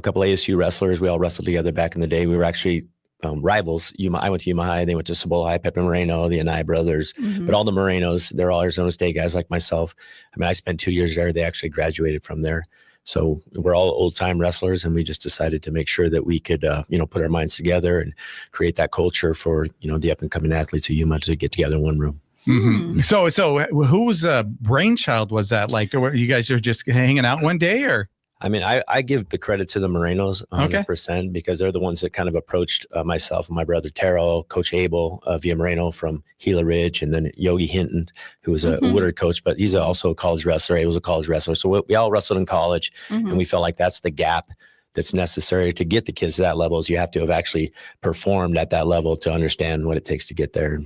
couple ASU wrestlers. We all wrestled together back in the day. We were actually rivals. I went to Yuma High. They went to Cibola High. Pepe Moreno, the Anaya brothers. But all the Morenos, they're all Arizona State guys like myself. I mean, I spent 2 years there. They actually graduated from there. So we're all old time wrestlers, and we just decided to make sure that we could, put our minds together and create that culture for, the up and coming athletes of Yuma to get together in one room. Mm-hmm. So whose brainchild was that? Like, you guys are just hanging out one day, or? I mean, I give the credit to the Morenos 100% because they're the ones that kind of approached myself and my brother Terrell, Coach Abel, Via Moreno from Gila Ridge, and then Yogi Hinton, who was a Woodard coach, but he's also a college wrestler. He was a college wrestler. So we all wrestled in college, and we felt like that's the gap that's necessary to get the kids to that level. Is you have to have actually performed at that level to understand what it takes to get there.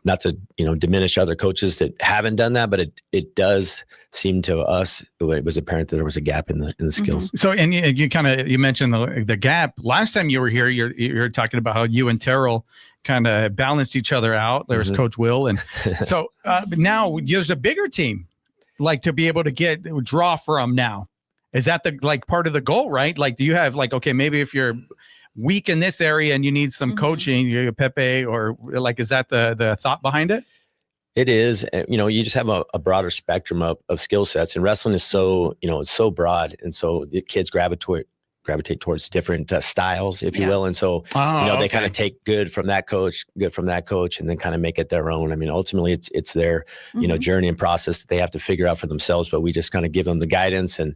Not to diminish other coaches that haven't done that, but it does seem to us it was apparent that there was a gap in the skills. So and you mentioned the gap last time you were here. You're talking about how you and Terrell kind of balanced each other out. There was Coach Will, and so now there's a bigger team, like to be able to draw from now. Is that the part of the goal, right? Like, do you have okay, maybe if you're weak in this area and you need some coaching, you Pepe, or is that the thought behind it? It is. You just have a broader spectrum of skill sets, and wrestling is so, it's so broad. And so the kids gravitate towards different styles, if you will. And so, they kind of take good from that coach, and then kind of make it their own. I mean, ultimately it's their, journey and process that they have to figure out for themselves, but we just kind of give them the guidance and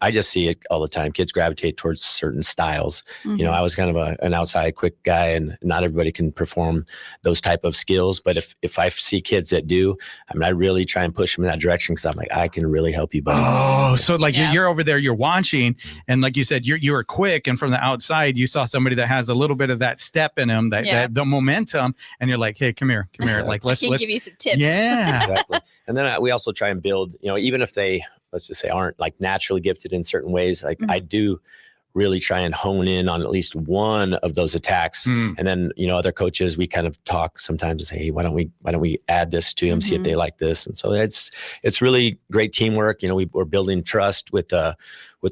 I just see it all the time. Kids gravitate towards certain styles. I was kind of an outside quick guy, and not everybody can perform those type of skills. But if I see kids that do, I mean, I really try and push them in that direction because I'm like, I can really help you, buddy. Oh, so you're over there, you're watching, and like you said, you were quick, and from the outside, you saw somebody that has a little bit of that step in him, that the momentum, and you're like, hey, come here. Like, let's give you some tips. Yeah, exactly. And then we also try and build, even if they, let's just say, aren't like naturally gifted in certain ways, like I do really try and hone in on at least one of those attacks. And then, other coaches, we kind of talk sometimes and say, hey, why don't we add this to them, see if they like this. And so it's really great teamwork. We're building trust with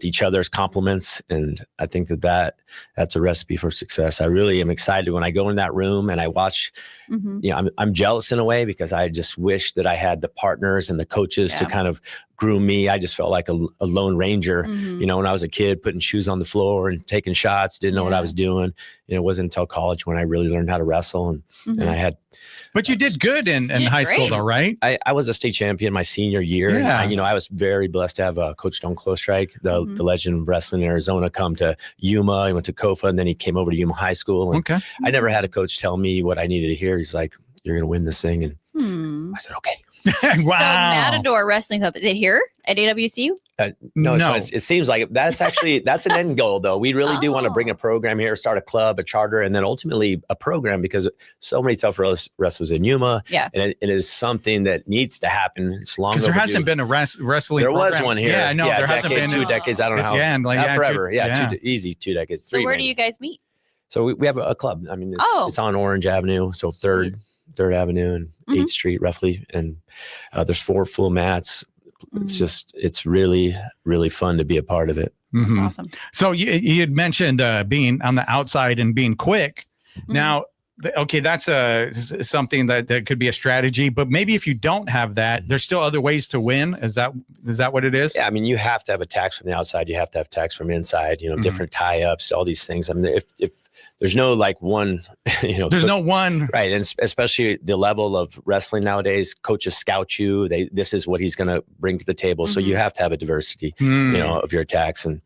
each other's compliments. And I think that's a recipe for success. I really am excited when I go in that room and I watch, I'm jealous in a way because I just wish that I had the partners and the coaches to kind of groom me. I just felt like a lone ranger, when I was a kid, putting shoes on the floor and taking shots, didn't know what I was doing. it wasn't until college when I really learned how to wrestle. And I had. But you did good in high school, though, right? I was a state champion my senior year. Yeah. And I was very blessed to have Coach Stone Clostrike, the legend of wrestling in Arizona, come to Yuma. He went to Kofa, and then he came over to Yuma High School. And I never had a coach tell me what I needed to hear. He's like, "You're going to win this thing." And I said, "Okay." Wow. So Matador Wrestling Club, is it here at AWCU? No. It seems like that's an end goal, though. We really do want to bring a program here, start a club, a charter, and then ultimately a program, because so many tough wrestlers in Yuma. Yeah. And it is something that needs to happen. It's long Because there overdue. hasn't been a wrestling There was program. one here. Yeah, I know. There hasn't been 2 decades. I don't know how. Yeah, and Not forever. two easy 2 decades. So 3 where do maybe. you guys meet? So we have a club. I mean, it's on Orange Avenue. So Third Avenue and 8th Street, roughly. And there's 4 full mats. It's really, really fun to be a part of it. That's awesome. So you had mentioned being on the outside and being quick. Now, that's something that could be a strategy, but maybe if you don't have that, there's still other ways to win. Is that what it is? Yeah, I mean, you have to have attacks from the outside. You have to have attacks from inside. Different tie-ups, all these things. I mean, if there's no one, there's no one, right? And especially the level of wrestling nowadays, coaches scout you. This is what he's going to bring to the table. So you have to have a diversity, of your attacks. And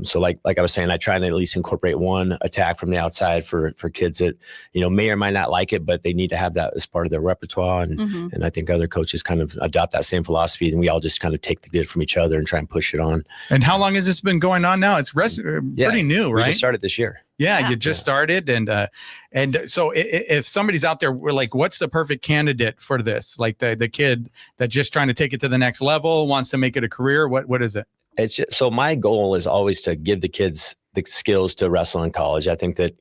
so like I was saying, I try to at least incorporate one attack from the outside for kids that, may or might not like it, but they need to have that as part of their repertoire. And I think other coaches kind of adopt that same philosophy, and we all just kind of take the good from each other and try and push it on. And how long has this been going on now? It's pretty new, right? We just started this year. Yeah, you just started. And so if somebody's out there, we're like, what's the perfect candidate for this? Like the kid that's just trying to take it to the next level, wants to make it a career. What is it? It's just, so my goal is always to give the kids the skills to wrestle in college. I think that,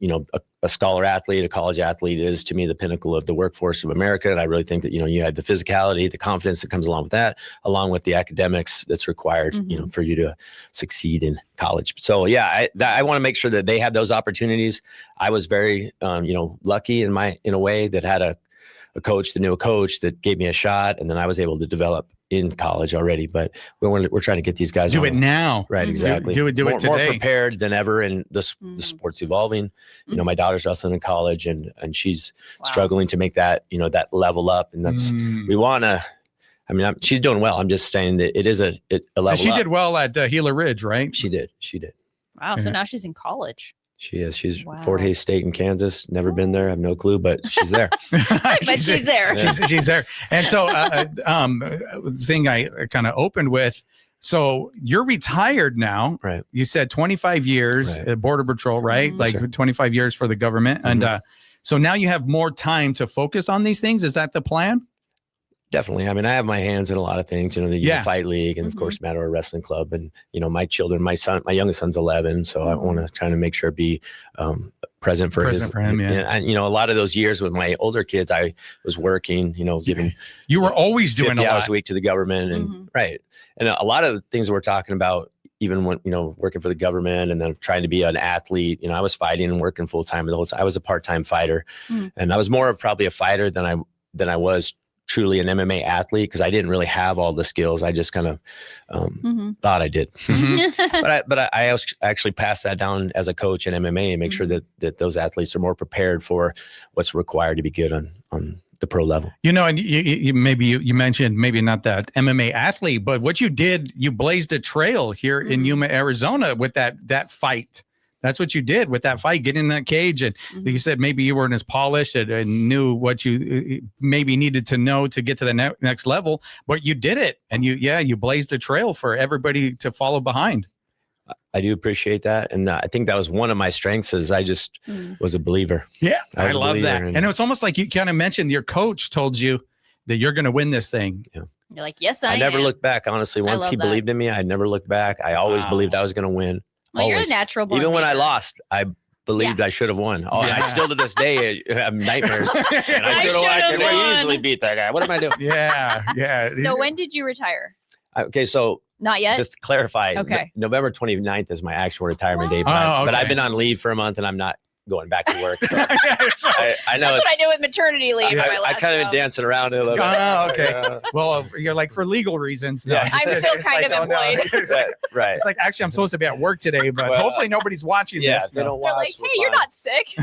a scholar athlete, a college athlete is to me the pinnacle of the workforce of America. And I really think that, you have the physicality, the confidence that comes along with that, along with the academics that's required, for you to succeed in college. So yeah, I want to make sure that they have those opportunities. I was very, lucky in a way that had a coach that knew a coach that gave me a shot. And then I was able to develop in college already, but we're trying to get these guys do it now. Right. Exactly. Do it today. More prepared than ever. And the sport's evolving. My daughter's wrestling in college and she's struggling to make that, that level up. And that's, we want to, she's doing well. I'm just saying that it is a level she up. did well at Gila Ridge, right? She did. Wow. So now she's in college. She is. She's Fort Hays State in Kansas. Never been there. I have no clue, but she's there. But she's there. Yeah. She's there. And so, the thing I kind of opened with. So you're retired now, right? You said 25 years at Border Patrol, right? Like 25 years for the government, and so now you have more time to focus on these things. Is that the plan? Definitely. I have my hands in a lot of things, the Yuma Fight League and of course Matador Wrestling Club and, my children, my youngest son's 11. So I want to try to make sure be present for him. Yeah. And, a lot of those years with my older kids, I was working, giving. You were always doing 50 a hours lot. a week to the government and right. And a lot of the things that we're talking about, even when, working for the government and then trying to be an athlete, I was fighting and working full time the whole time. I was a part-time fighter and I was more of probably a fighter than I was truly an MMA athlete because I didn't really have all the skills. I just kind of thought I did. But I actually passed that down as a coach in MMA and make sure that those athletes are more prepared for what's required to be good on the pro level. And you mentioned maybe not that MMA athlete, but what you did, you blazed a trail here in Yuma, Arizona with that fight. That's what you did with that fight, get in that cage. And you said maybe you weren't as polished and knew what you maybe needed to know to get to the next level, but you did it. And you blazed a trail for everybody to follow behind. I do appreciate that. And I think that was one of my strengths is I just was a believer. Yeah, I love that. And it was almost like you kind of mentioned your coach told you that you're going to win this thing. Yeah. You're like, yes, I never looked back. Honestly, once he believed in me, I never looked back. I always believed I was going to win. Well, you're a natural born Even when I leader. lost, I believed I should have won. Oh, I still to this day have nightmares. And I could have easily beat that guy. What am I doing? Yeah. So when did you retire? Okay, so not yet. Just to clarify. Okay. November 29th is my actual retirement date, but I've been on leave for a month and I'm not going back to work. So Yeah, I know That's what I did with maternity leave. Yeah. at my I last kind of job. been dancing around it a little bit. Oh, okay. Yeah. Well, you're like, for legal reasons. No, Yeah. I'm it's still like, kind of oh, no. employed. It's like, Right. it's like, actually, I'm supposed to be at work today, but Well, hopefully nobody's watching Yeah, this. they don't They're watch. like, we're hey, you're fine. not sick.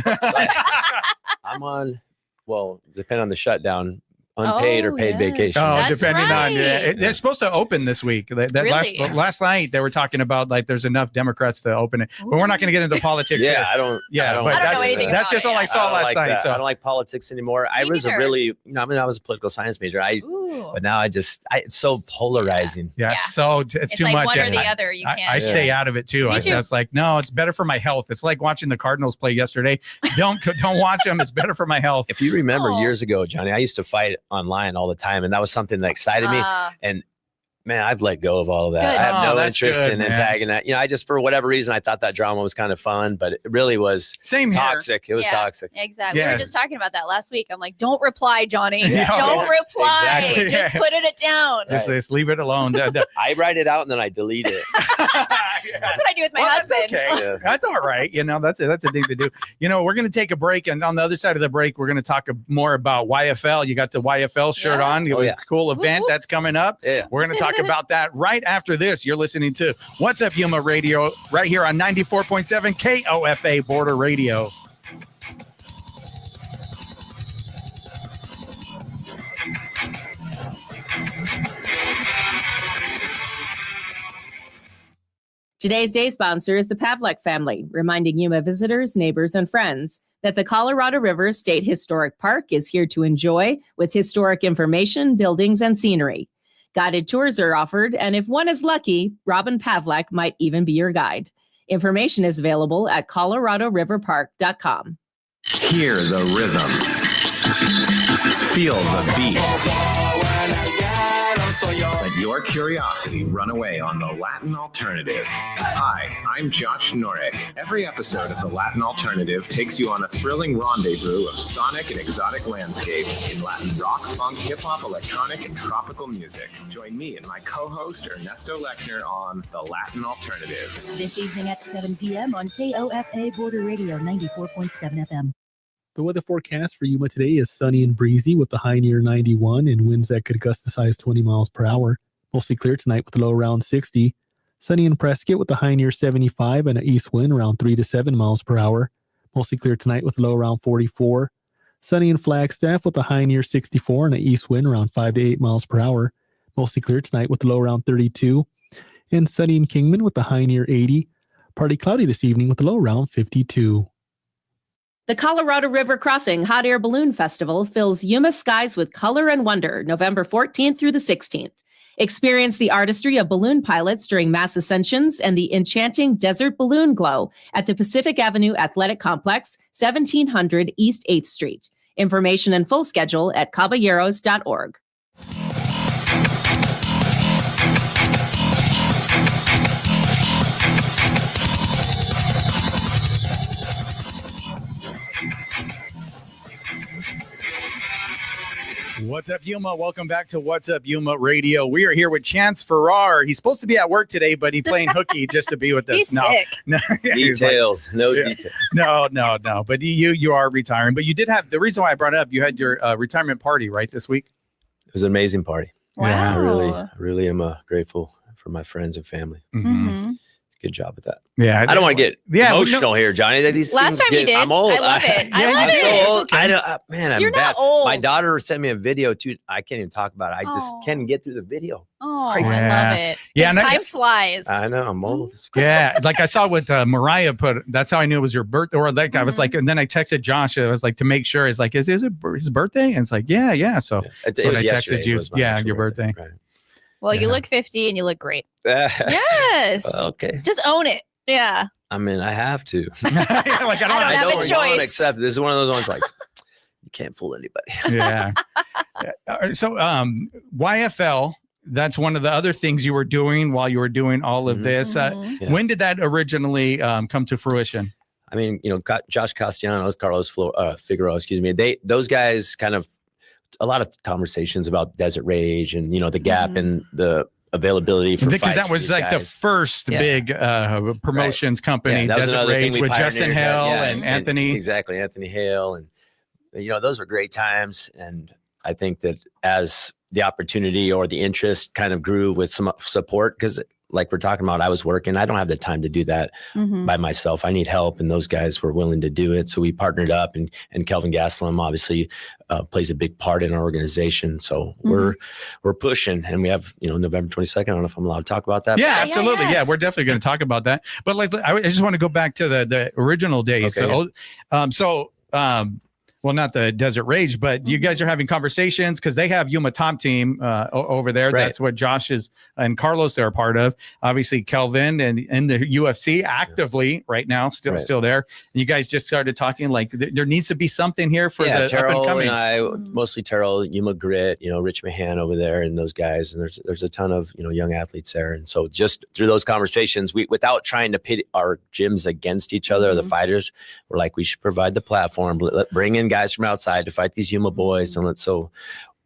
I'm on, well, depending on the shutdown, unpaid or paid yes. vacation. Oh, That's depending on right. they're supposed to open this week. That Really? last night they were talking about like there's enough Democrats to open it, but we're not going to get into politics. Yeah, here. I don't. Yeah, but I don't know that's, anything that's about just it, all I yeah. saw last like night. that. So I don't like politics anymore. I Me was neither. a really, I was a political science major. Ooh. But now it's so polarizing. yeah, Yeah. so it's It's too like much. one or and the other. You I can't. stay out of it too. Me I too. was like, no, it's better for my health. It's like watching the Cardinals play yesterday. Don't watch them. It's better for my health. If you remember Oh. years ago, Johnny, I used to fight online all the time, and that was something that excited me. And man, I've let go of all of that. Good. I have Oh, no that's interest good, in man. tagging that. I just, for whatever reason, I thought that drama was kind of fun, but it really was Same here. toxic. It was Yeah. toxic. Exactly. We Yeah. were just talking about that last week. I'm like, don't reply, Johnny. Yeah. Don't reply. Exactly. Just put it down. Just leave it alone. I write it out and then I delete it. That's what I do with my Well, that's husband. okay. Yeah. That's all right. That's a thing to do. We're going to take a break, and on the other side of the break, we're going to talk more about YFL. You got the YFL shirt Yeah. on. Oh, yeah. Cool event whoop. that's coming up. Yeah. We're going to talk about that right after this. You're listening to What's Up Yuma Radio right here on 94.7 KOFA Border Radio. Today's day sponsor is the Pavlik family, reminding Yuma visitors, neighbors, and friends that the Colorado River State Historic Park is here to enjoy with historic information, buildings, and scenery. Guided tours are offered, and if one is lucky, Robin Pavlik might even be your guide. Information is available at coloradoriverpark.com. Hear the rhythm. Feel the beat. Let your curiosity run away on the Latin Alternative. Hi, I'm Josh Norrick. Every episode of the Latin Alternative takes you on a thrilling rendezvous of sonic and exotic landscapes in Latin rock, funk, hip-hop, electronic, and tropical music. Join me and my co-host Ernesto Lechner on the Latin Alternative. This evening at 7 p.m. on KOFA Border Radio 94.7 FM. The weather forecast for Yuma today is sunny and breezy with the high near 91 and winds that could gust as high as 20 miles per hour. Mostly clear tonight with a low around 60. Sunny in Prescott with the high near 75 and an east wind around 3 to 7 miles per hour. Mostly clear tonight with a low around 44. Sunny in Flagstaff with a high near 64 and an east wind around 5 to 8 miles per hour. Mostly clear tonight with a low around 32. And sunny in Kingman with a high near 80. Partly cloudy this evening with a low around 52. The Colorado River Crossing Hot Air Balloon Festival fills Yuma skies with color and wonder November 14th through the 16th. Experience the artistry of balloon pilots during mass ascensions and the enchanting desert balloon glow at the Pacific Avenue Athletic Complex, 1700 East 8th Street. Information and full schedule at caballeros.org. What's up, Yuma? Welcome back to What's Up Yuma Radio. We are here with Chance Farrar. He's supposed to be at work today, but he's playing hooky just to be with us. He's sick. No, he's like, Details. No Yeah. details. no. But you are retiring. But you did have, the reason why I brought it up, you had your retirement party, right, this week? It was an amazing party. Yeah. Wow. I really am grateful for my friends and family. Mhm. Good job with that. Yeah. I don't want to get emotional here, Johnny. These Last things time you did. I'm old. I love it. I love I'm it. so old. okay. I don't, man, I'm You're bad. not old. My daughter sent me a video too. I can't even talk about it. I just Oh. can't get through the video. Oh, crazy. I Yeah. love it. Yeah, Yeah, and I- time flies. I know I'm old. Yeah, like I saw what Mariah put. That's how I knew it was your birthday. Or like I was Mhm. like, and then I texted Josh. I was like to make sure. It's like, is it his birthday? And it's like, yeah. So It so was I yesterday. texted you. It was my Yeah, actual your birthday. Well, you Yeah. look 50 and you look great. Right. Yes. Okay. Just own it. Yeah. I mean, I have to. Like I don't I have don't have a to- choice. Accept. This is one of those ones like you can't fool anybody. Yeah. So YFL. That's one of the other things you were doing while you were doing all of Mhm. this. Mhm. Yeah. When did that originally come to fruition? I mean, Josh Castellanos, Carlos Figueroa, excuse me. Those guys kind of a lot of conversations about Desert Rage and the gap Mhm. in the availability for because fights that for was these like the guys. first big promotions company, Yeah, that was Desert another thing Rage we with pioneered. Justin Hale and Anthony. Exactly, Anthony Hale, and those were great times. And I think that as the opportunity or the interest kind of grew with some support, because like we're talking about, I was working. I don't have the time to do that by myself. I need help, and those guys were willing to do it. So we partnered up, and Kelvin Gaslam obviously plays a big part in our organization. So we're pushing, and we have November 22nd. I don't know if I'm allowed to talk about that. Yeah, absolutely. Yeah, we're definitely going to talk about that. But like, I just want to go back to the original days. Okay, well, not the Desert Rage, but you guys are having conversations because they have Yuma Top Team over there. Right. That's what Josh and Carlos are a part of. Obviously, Kelvin and in the UFC actively right now, still there. And you guys just started talking like there needs to be something here for the up and Terrell coming. and I, mostly Terrell, Yuma Grit, Rich Mahan over there, and those guys. And there's a ton of young athletes there. And so just through those conversations, without trying to pit our gyms against each other, or the fighters, we're like, we should provide the platform, bring in guys from outside to fight these Yuma boys, and so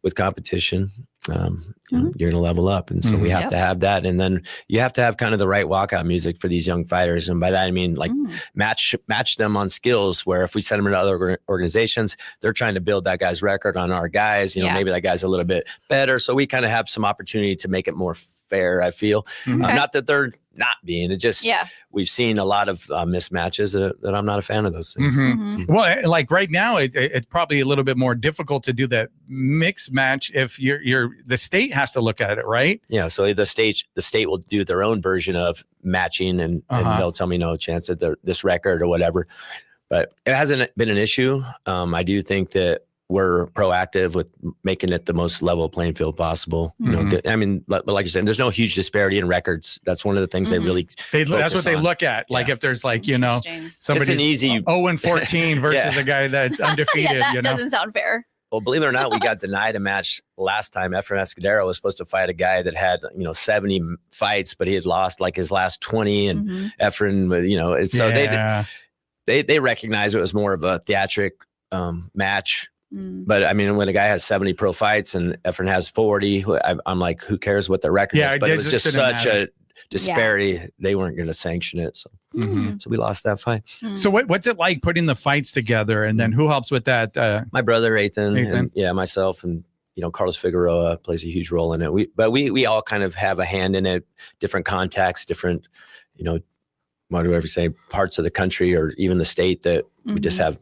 with competition, you're going to level up, and so we have to have that, and then you have to have kind of the right walkout music for these young fighters, and by that I mean like match them on skills. Where if we send them to other organizations, they're trying to build that guy's record on our guys. Maybe that guy's a little bit better, so we kind of have some opportunity to make it more fair. I feel not that they're not being. It just we've seen a lot of mismatches that I'm not a fan of those things. Well, like right now, it's probably a little bit more difficult to do that mixed match if the state has to look at it, right? Yeah. So the state will do their own version of matching, and they'll tell me no chance that this record or whatever. But it hasn't been an issue. I do think that we're proactive with making it the most level playing field possible. I mean, but like you're saying, there's no huge disparity in records. That's one of the things they really that's what they look at. Like if there's like, somebody's an easy 0-14 versus a guy that's undefeated. That doesn't sound fair. Well, believe it or not, we got denied a match last time. Efren Escudero was supposed to fight a guy that had 70 fights, but he had lost like his last 20, and Efren, so they recognized it was more of a theatric match. But I mean, when a guy has 70 pro fights and Efren has 40, I'm like, who cares what the record is? But it was just such a disparity. They weren't going to sanction it. So, so we lost that fight. So what's it like putting the fights together, and then who helps with that? My brother, Ethan. And, myself, and Carlos Figueroa plays a huge role in it. We all kind of have a hand in it, different contacts, different, whatever you say, parts of the country or even the state that we just have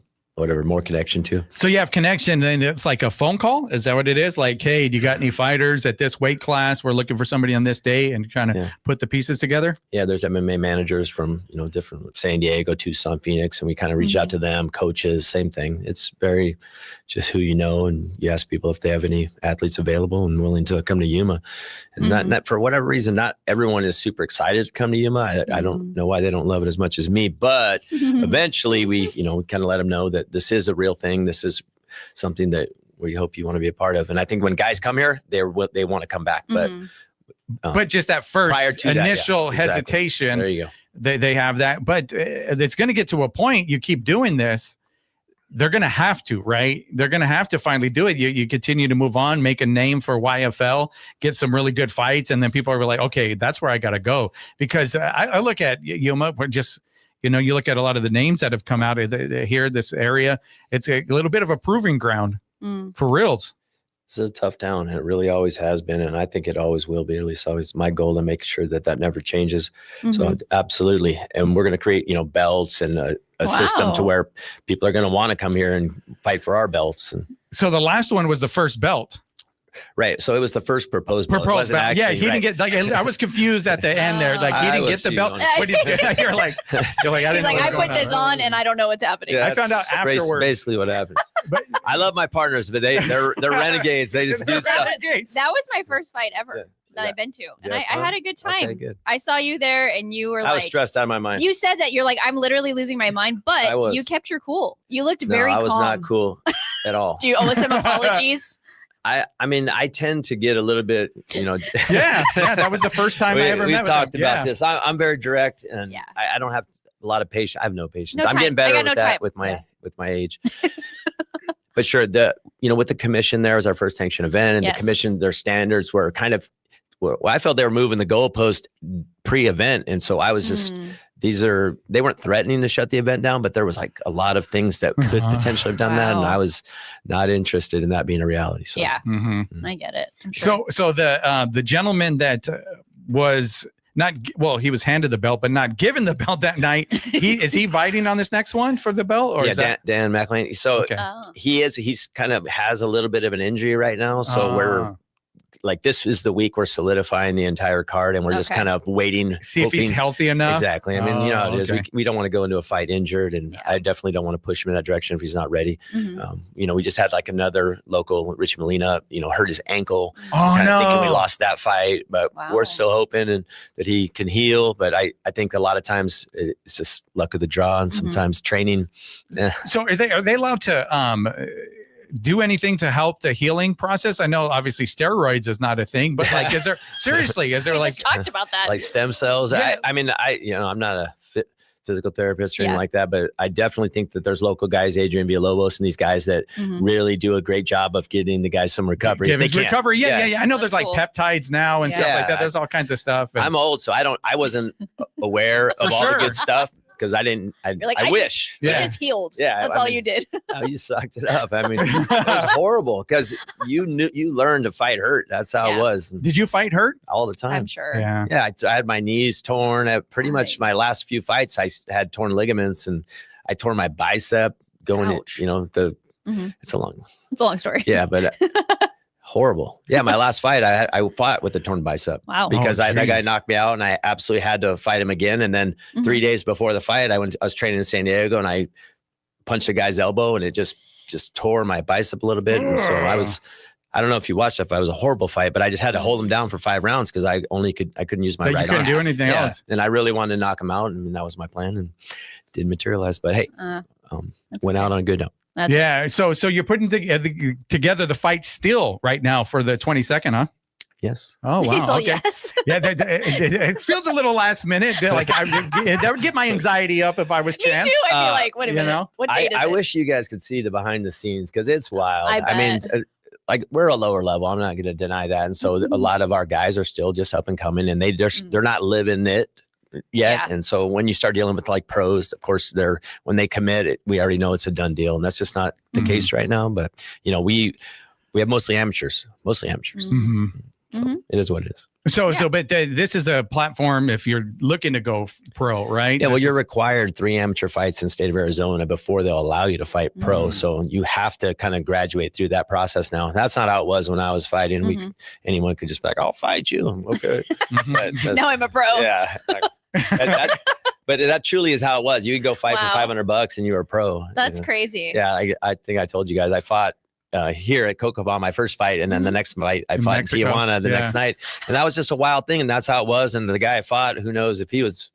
more connection to. So you have connection, then it's like a phone call. Is that what it is? Like, hey, do you got any fighters at this weight class? We're looking for somebody on this day, and trying to put the pieces together. Yeah, there's MMA managers from different San Diego, Tucson, Phoenix, and we kind of reach out to them. Coaches, same thing. It's very just who and you ask people if they have any athletes available and willing to come to Yuma. And not for whatever reason, not everyone is super excited to come to Yuma. I don't know why they don't love it as much as me, but eventually we kind of let them know that this is a real thing. This is something that we hope you want to be a part of. And I think when guys come here, they want to come back, but just that first initial hesitation, there you go. They have that, but it's going to get to a point. You keep doing this, they're going to have to, right? They're going to have to finally do it. You continue to move on, make a name for YFL, get some really good fights. And then people are like, okay, that's where I got to go. Because I look at Yuma, just, you look at a lot of the names that have come out of here, this area. It's a little bit of a proving ground for reals. It's a tough town. It really always has been. And I think it always will be. At least always my goal to make sure that never changes. So absolutely. And we're going to create, belts and a system to where people are going to want to come here and fight for our belts. And so the last one was the first belt. Right. So it was the first proposed belt. Belt. Yeah, he didn't get, I was confused at the end there. Like he didn't get the belt. You're like, I didn't know I put this on and I don't know what's happening. Yeah, I found out afterwards. Basically what happened. But I love my partners, but they're renegades. They just do stuff. That was my first fight ever that I've been to. And I had a good time. Okay, good. I saw you there and you were I was stressed out of my mind. You said that you're like, I'm literally losing my mind, but you kept your cool. You looked very calm. I was not cool at all. Do you owe us some apologies? I mean, I tend to get a little bit, Yeah, that was the first time I ever met with talked about this. I'm very direct, and I don't have a lot of patience. I have no patience. I'm getting better with that with my age. But sure, with the commission, there was our first sanctioned event, and the commission, their standards were kind of well, I felt they were moving the goalpost pre-event. And so I was just, they weren't threatening to shut the event down, but there was like a lot of things that could potentially have done that. And I was not interested in that being a reality. So Yeah, I get it. I'm sure. So the gentleman that was not, well, he was handed the belt, but not given the belt that night. Is he fighting on this next one for the belt? Or is that Dan McLean? So he's kind of has a little bit of an injury right now. So we're like, this is the week we're solidifying the entire card, and we're just kind of waiting. See if he's healthy enough. Exactly. I mean, you know how it is. We don't want to go into a fight injured, and I definitely don't want to push him in that direction if he's not ready. You know, we just had like another local, Richie Molina, you know, hurt his ankle. Thinking we lost that fight, but we're still hoping and that he can heal. But I think a lot of times it's just luck of the draw, and sometimes training. So are they allowed to do anything to help the healing process? I know obviously steroids is not a thing, but like, is there we like just talked about that, like stem cells? Yeah. I mean, I'm not a physical therapist or anything like that, but I definitely think that there's local guys, Adrian Villalobos and these guys that really do a great job of getting the guys some recovery. Recovery. Yeah. I know there's like peptides now and stuff like that. There's all kinds of stuff. I'm old, so I wasn't aware of all the good stuff. Because I didn't, I wish. You just healed. Yeah, that's all you did. You sucked it up. I mean, it was horrible because you learned to fight hurt. That's how it was. Did you fight hurt? All the time. I'm sure. Yeah. I had my knees torn. At pretty much my last few fights, I had torn ligaments, and I tore my bicep going. You know, it's a long story. Yeah, but. Horrible. Yeah, my last fight, I fought with a torn bicep. Wow. Because that guy knocked me out, and I absolutely had to fight him again. And then 3 days before the fight, I was training in San Diego, and I punched a guy's elbow, and it just tore my bicep a little bit. And so I don't know if you watched that. It was a horrible fight, but I just had to hold him down for 5 rounds because I couldn't use my right arm. You couldn't do anything else. And I really wanted to knock him out, and that was my plan, and it didn't materialize. But hey, went out on a good note. So you're putting together the fight still right now for the 22nd, huh? Yes. Oh, wow. Okay. Yes. Yeah, it feels a little last minute. Like that would get my anxiety up if I was Chance. Me too. I'd be like, wait a minute. What date is I it? wish you guys could see the behind the scenes because it's wild. I mean, like we're a lower level. I'm not going to deny that. And so a lot of our guys are still just up and coming, and they're not living it yet. And so when you start dealing with like pros, of course, when they commit, we already know it's a done deal, and that's just not the case right now. But you know, we have mostly amateurs. So it is what it is. But this is a platform if you're looking to go pro, right? Yeah. Well, you're required 3 amateur fights in the state of Arizona before they'll allow you to fight pro. So you have to kind of graduate through that process now. That's not how it was when I was fighting. Anyone could just be like, I'll fight you. Okay. Now I'm a pro. Yeah. But that truly is how it was. You could go fight for $500 and you were a pro. That's crazy. Yeah. I think I told you guys I fought here at Cocobah, my first fight, and then the next fight I fought in Tijuana the next night, and that was just a wild thing, and that's how it was. And the guy I fought, who knows if he was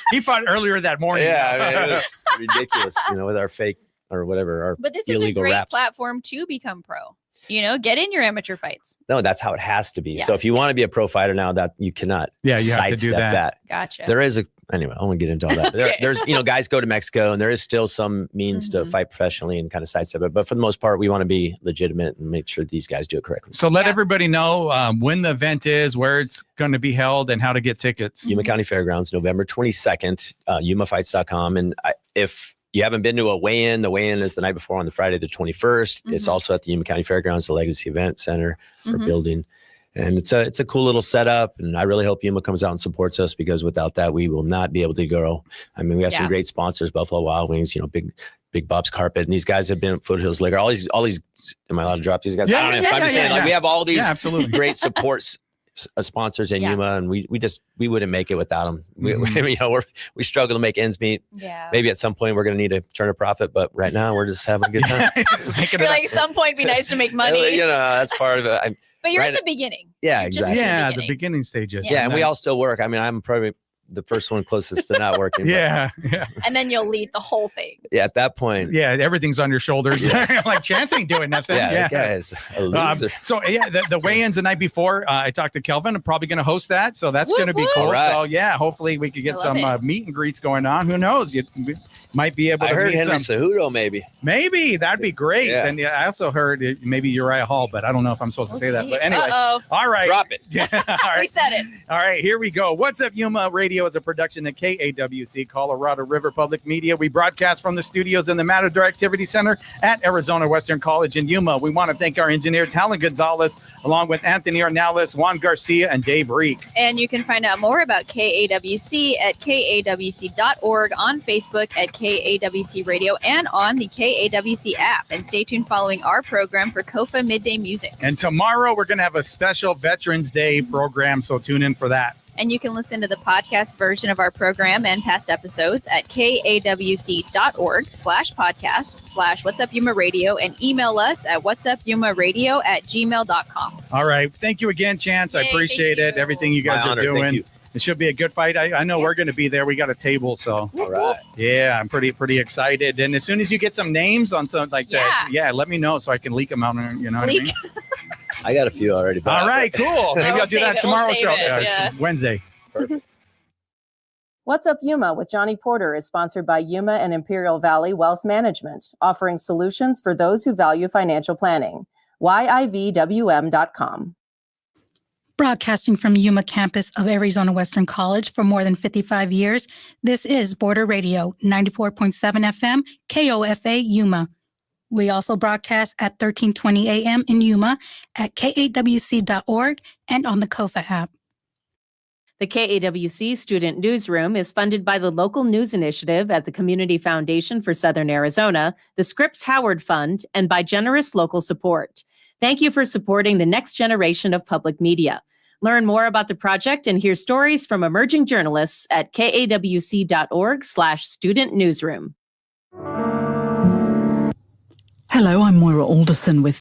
he fought earlier that morning. Yeah, I mean, it was ridiculous, you know, with our fake or whatever. But this is a great platform to become pro. You know, get in your amateur fights. No, that's how it has to be. So if you want to be a pro fighter now, that you cannot. Yeah, you have to do that. Gotcha. There is anyway, I won't get into all that. There's, you know, guys go to Mexico, and there is still some means to fight professionally and kind of sidestep it. But for the most part, we want to be legitimate and make sure these guys do it correctly. So let everybody know when the event is, where it's going to be held, and how to get tickets. Yuma County Fairgrounds, November 22nd, yumafights.com. And if you haven't been to a weigh-in, the weigh-in is the night before on the Friday, the 21st. It's also at the Yuma County Fairgrounds, the Legacy Event Center or building. And it's a cool little setup. And I really hope Yuma comes out and supports us, because without that, we will not be able to grow. I mean, we have some great sponsors, Buffalo Wild Wings, you know, Big Bob's Carpet. And these guys have been at Foothills Liquor. All these, am I allowed to drop these guys? Yeah, I'm just saying, like, we have all these absolutely great supports. Sponsors in Yuma, and we wouldn't make it without them. You know, we struggle to make ends meet. Yeah. Maybe at some point we're going to need to turn a profit, but right now we're just having a good time. You're like, some point be nice to make money. You know, that's part of it. But you're at the beginning. Yeah, exactly. Yeah, the beginning stages. Yeah, and we all still work. I mean, I'm probably the first one closest to not working. Yeah. And then you'll lead the whole thing. Yeah, at that point. Yeah, everything's on your shoulders. Like, Chance ain't doing nothing. Yeah, that guy's a loser. So yeah, the weigh-ins the night before, I talked to Kelvin. I'm probably going to host that, so that's going to be cool. Right. So yeah, hopefully we could get some meet and greets going on. Who knows? might be able to I heard meet Henry some. Cejudo, maybe. Maybe that'd be great. Yeah. And I also heard maybe Uriah Hall, but I don't know if I'm supposed to say that. But anyway, Uh-oh. all right. Drop it. Yeah, all right. We said it. All right, here we go. What's Up Yuma Radio is a production of KAWC, Colorado River Public Media. We broadcast from the studios in the Matador Activity Center at Arizona Western College in Yuma. We want to thank our engineer, Talon Gonzalez, along with Anthony Ornelas, Juan Garcia, and Dave Reek. And you can find out more about KAWC at kawc.org, on Facebook at KAWC Radio, and on the KAWC app. And stay tuned following our program for KOFA Midday Music. And tomorrow we're going to have a special Veterans Day program, so tune in for that. And you can listen to the podcast version of our program and past episodes at kawc.org/podcast/whatsupyumaradio, and email us at whatsupyumaradio@gmail.com. All right. Thank you again, Chance. I Yay, appreciate thank it. Everything you guys My are honor. Thank doing. you. It should be a good fight. I know we're going to be there. We got a table, so All right. yeah, I'm pretty excited. And as soon as you get some names on some like that, let me know so I can leak them out. You know what I mean? I got a few already. All right, cool. Maybe I'll do save that it. We'll tomorrow save show. it, yeah. Wednesday. What's Up Yuma with Johnny Porter is sponsored by Yuma and Imperial Valley Wealth Management, offering solutions for those who value financial planning. YIVWM.com. Broadcasting from Yuma campus of Arizona Western College for more than 55 years, this is Border Radio, 94.7 FM, KOFA Yuma. We also broadcast at 1320 a.m. in Yuma at kawc.org and on the KOFA app. The KAWC Student Newsroom is funded by the Local News Initiative at the Community Foundation for Southern Arizona, the Scripps Howard Fund, and by generous local support. Thank you for supporting the next generation of public media. Learn more about the project and hear stories from emerging journalists at kawc.org/student newsroom. Hello, I'm Moira Alderson with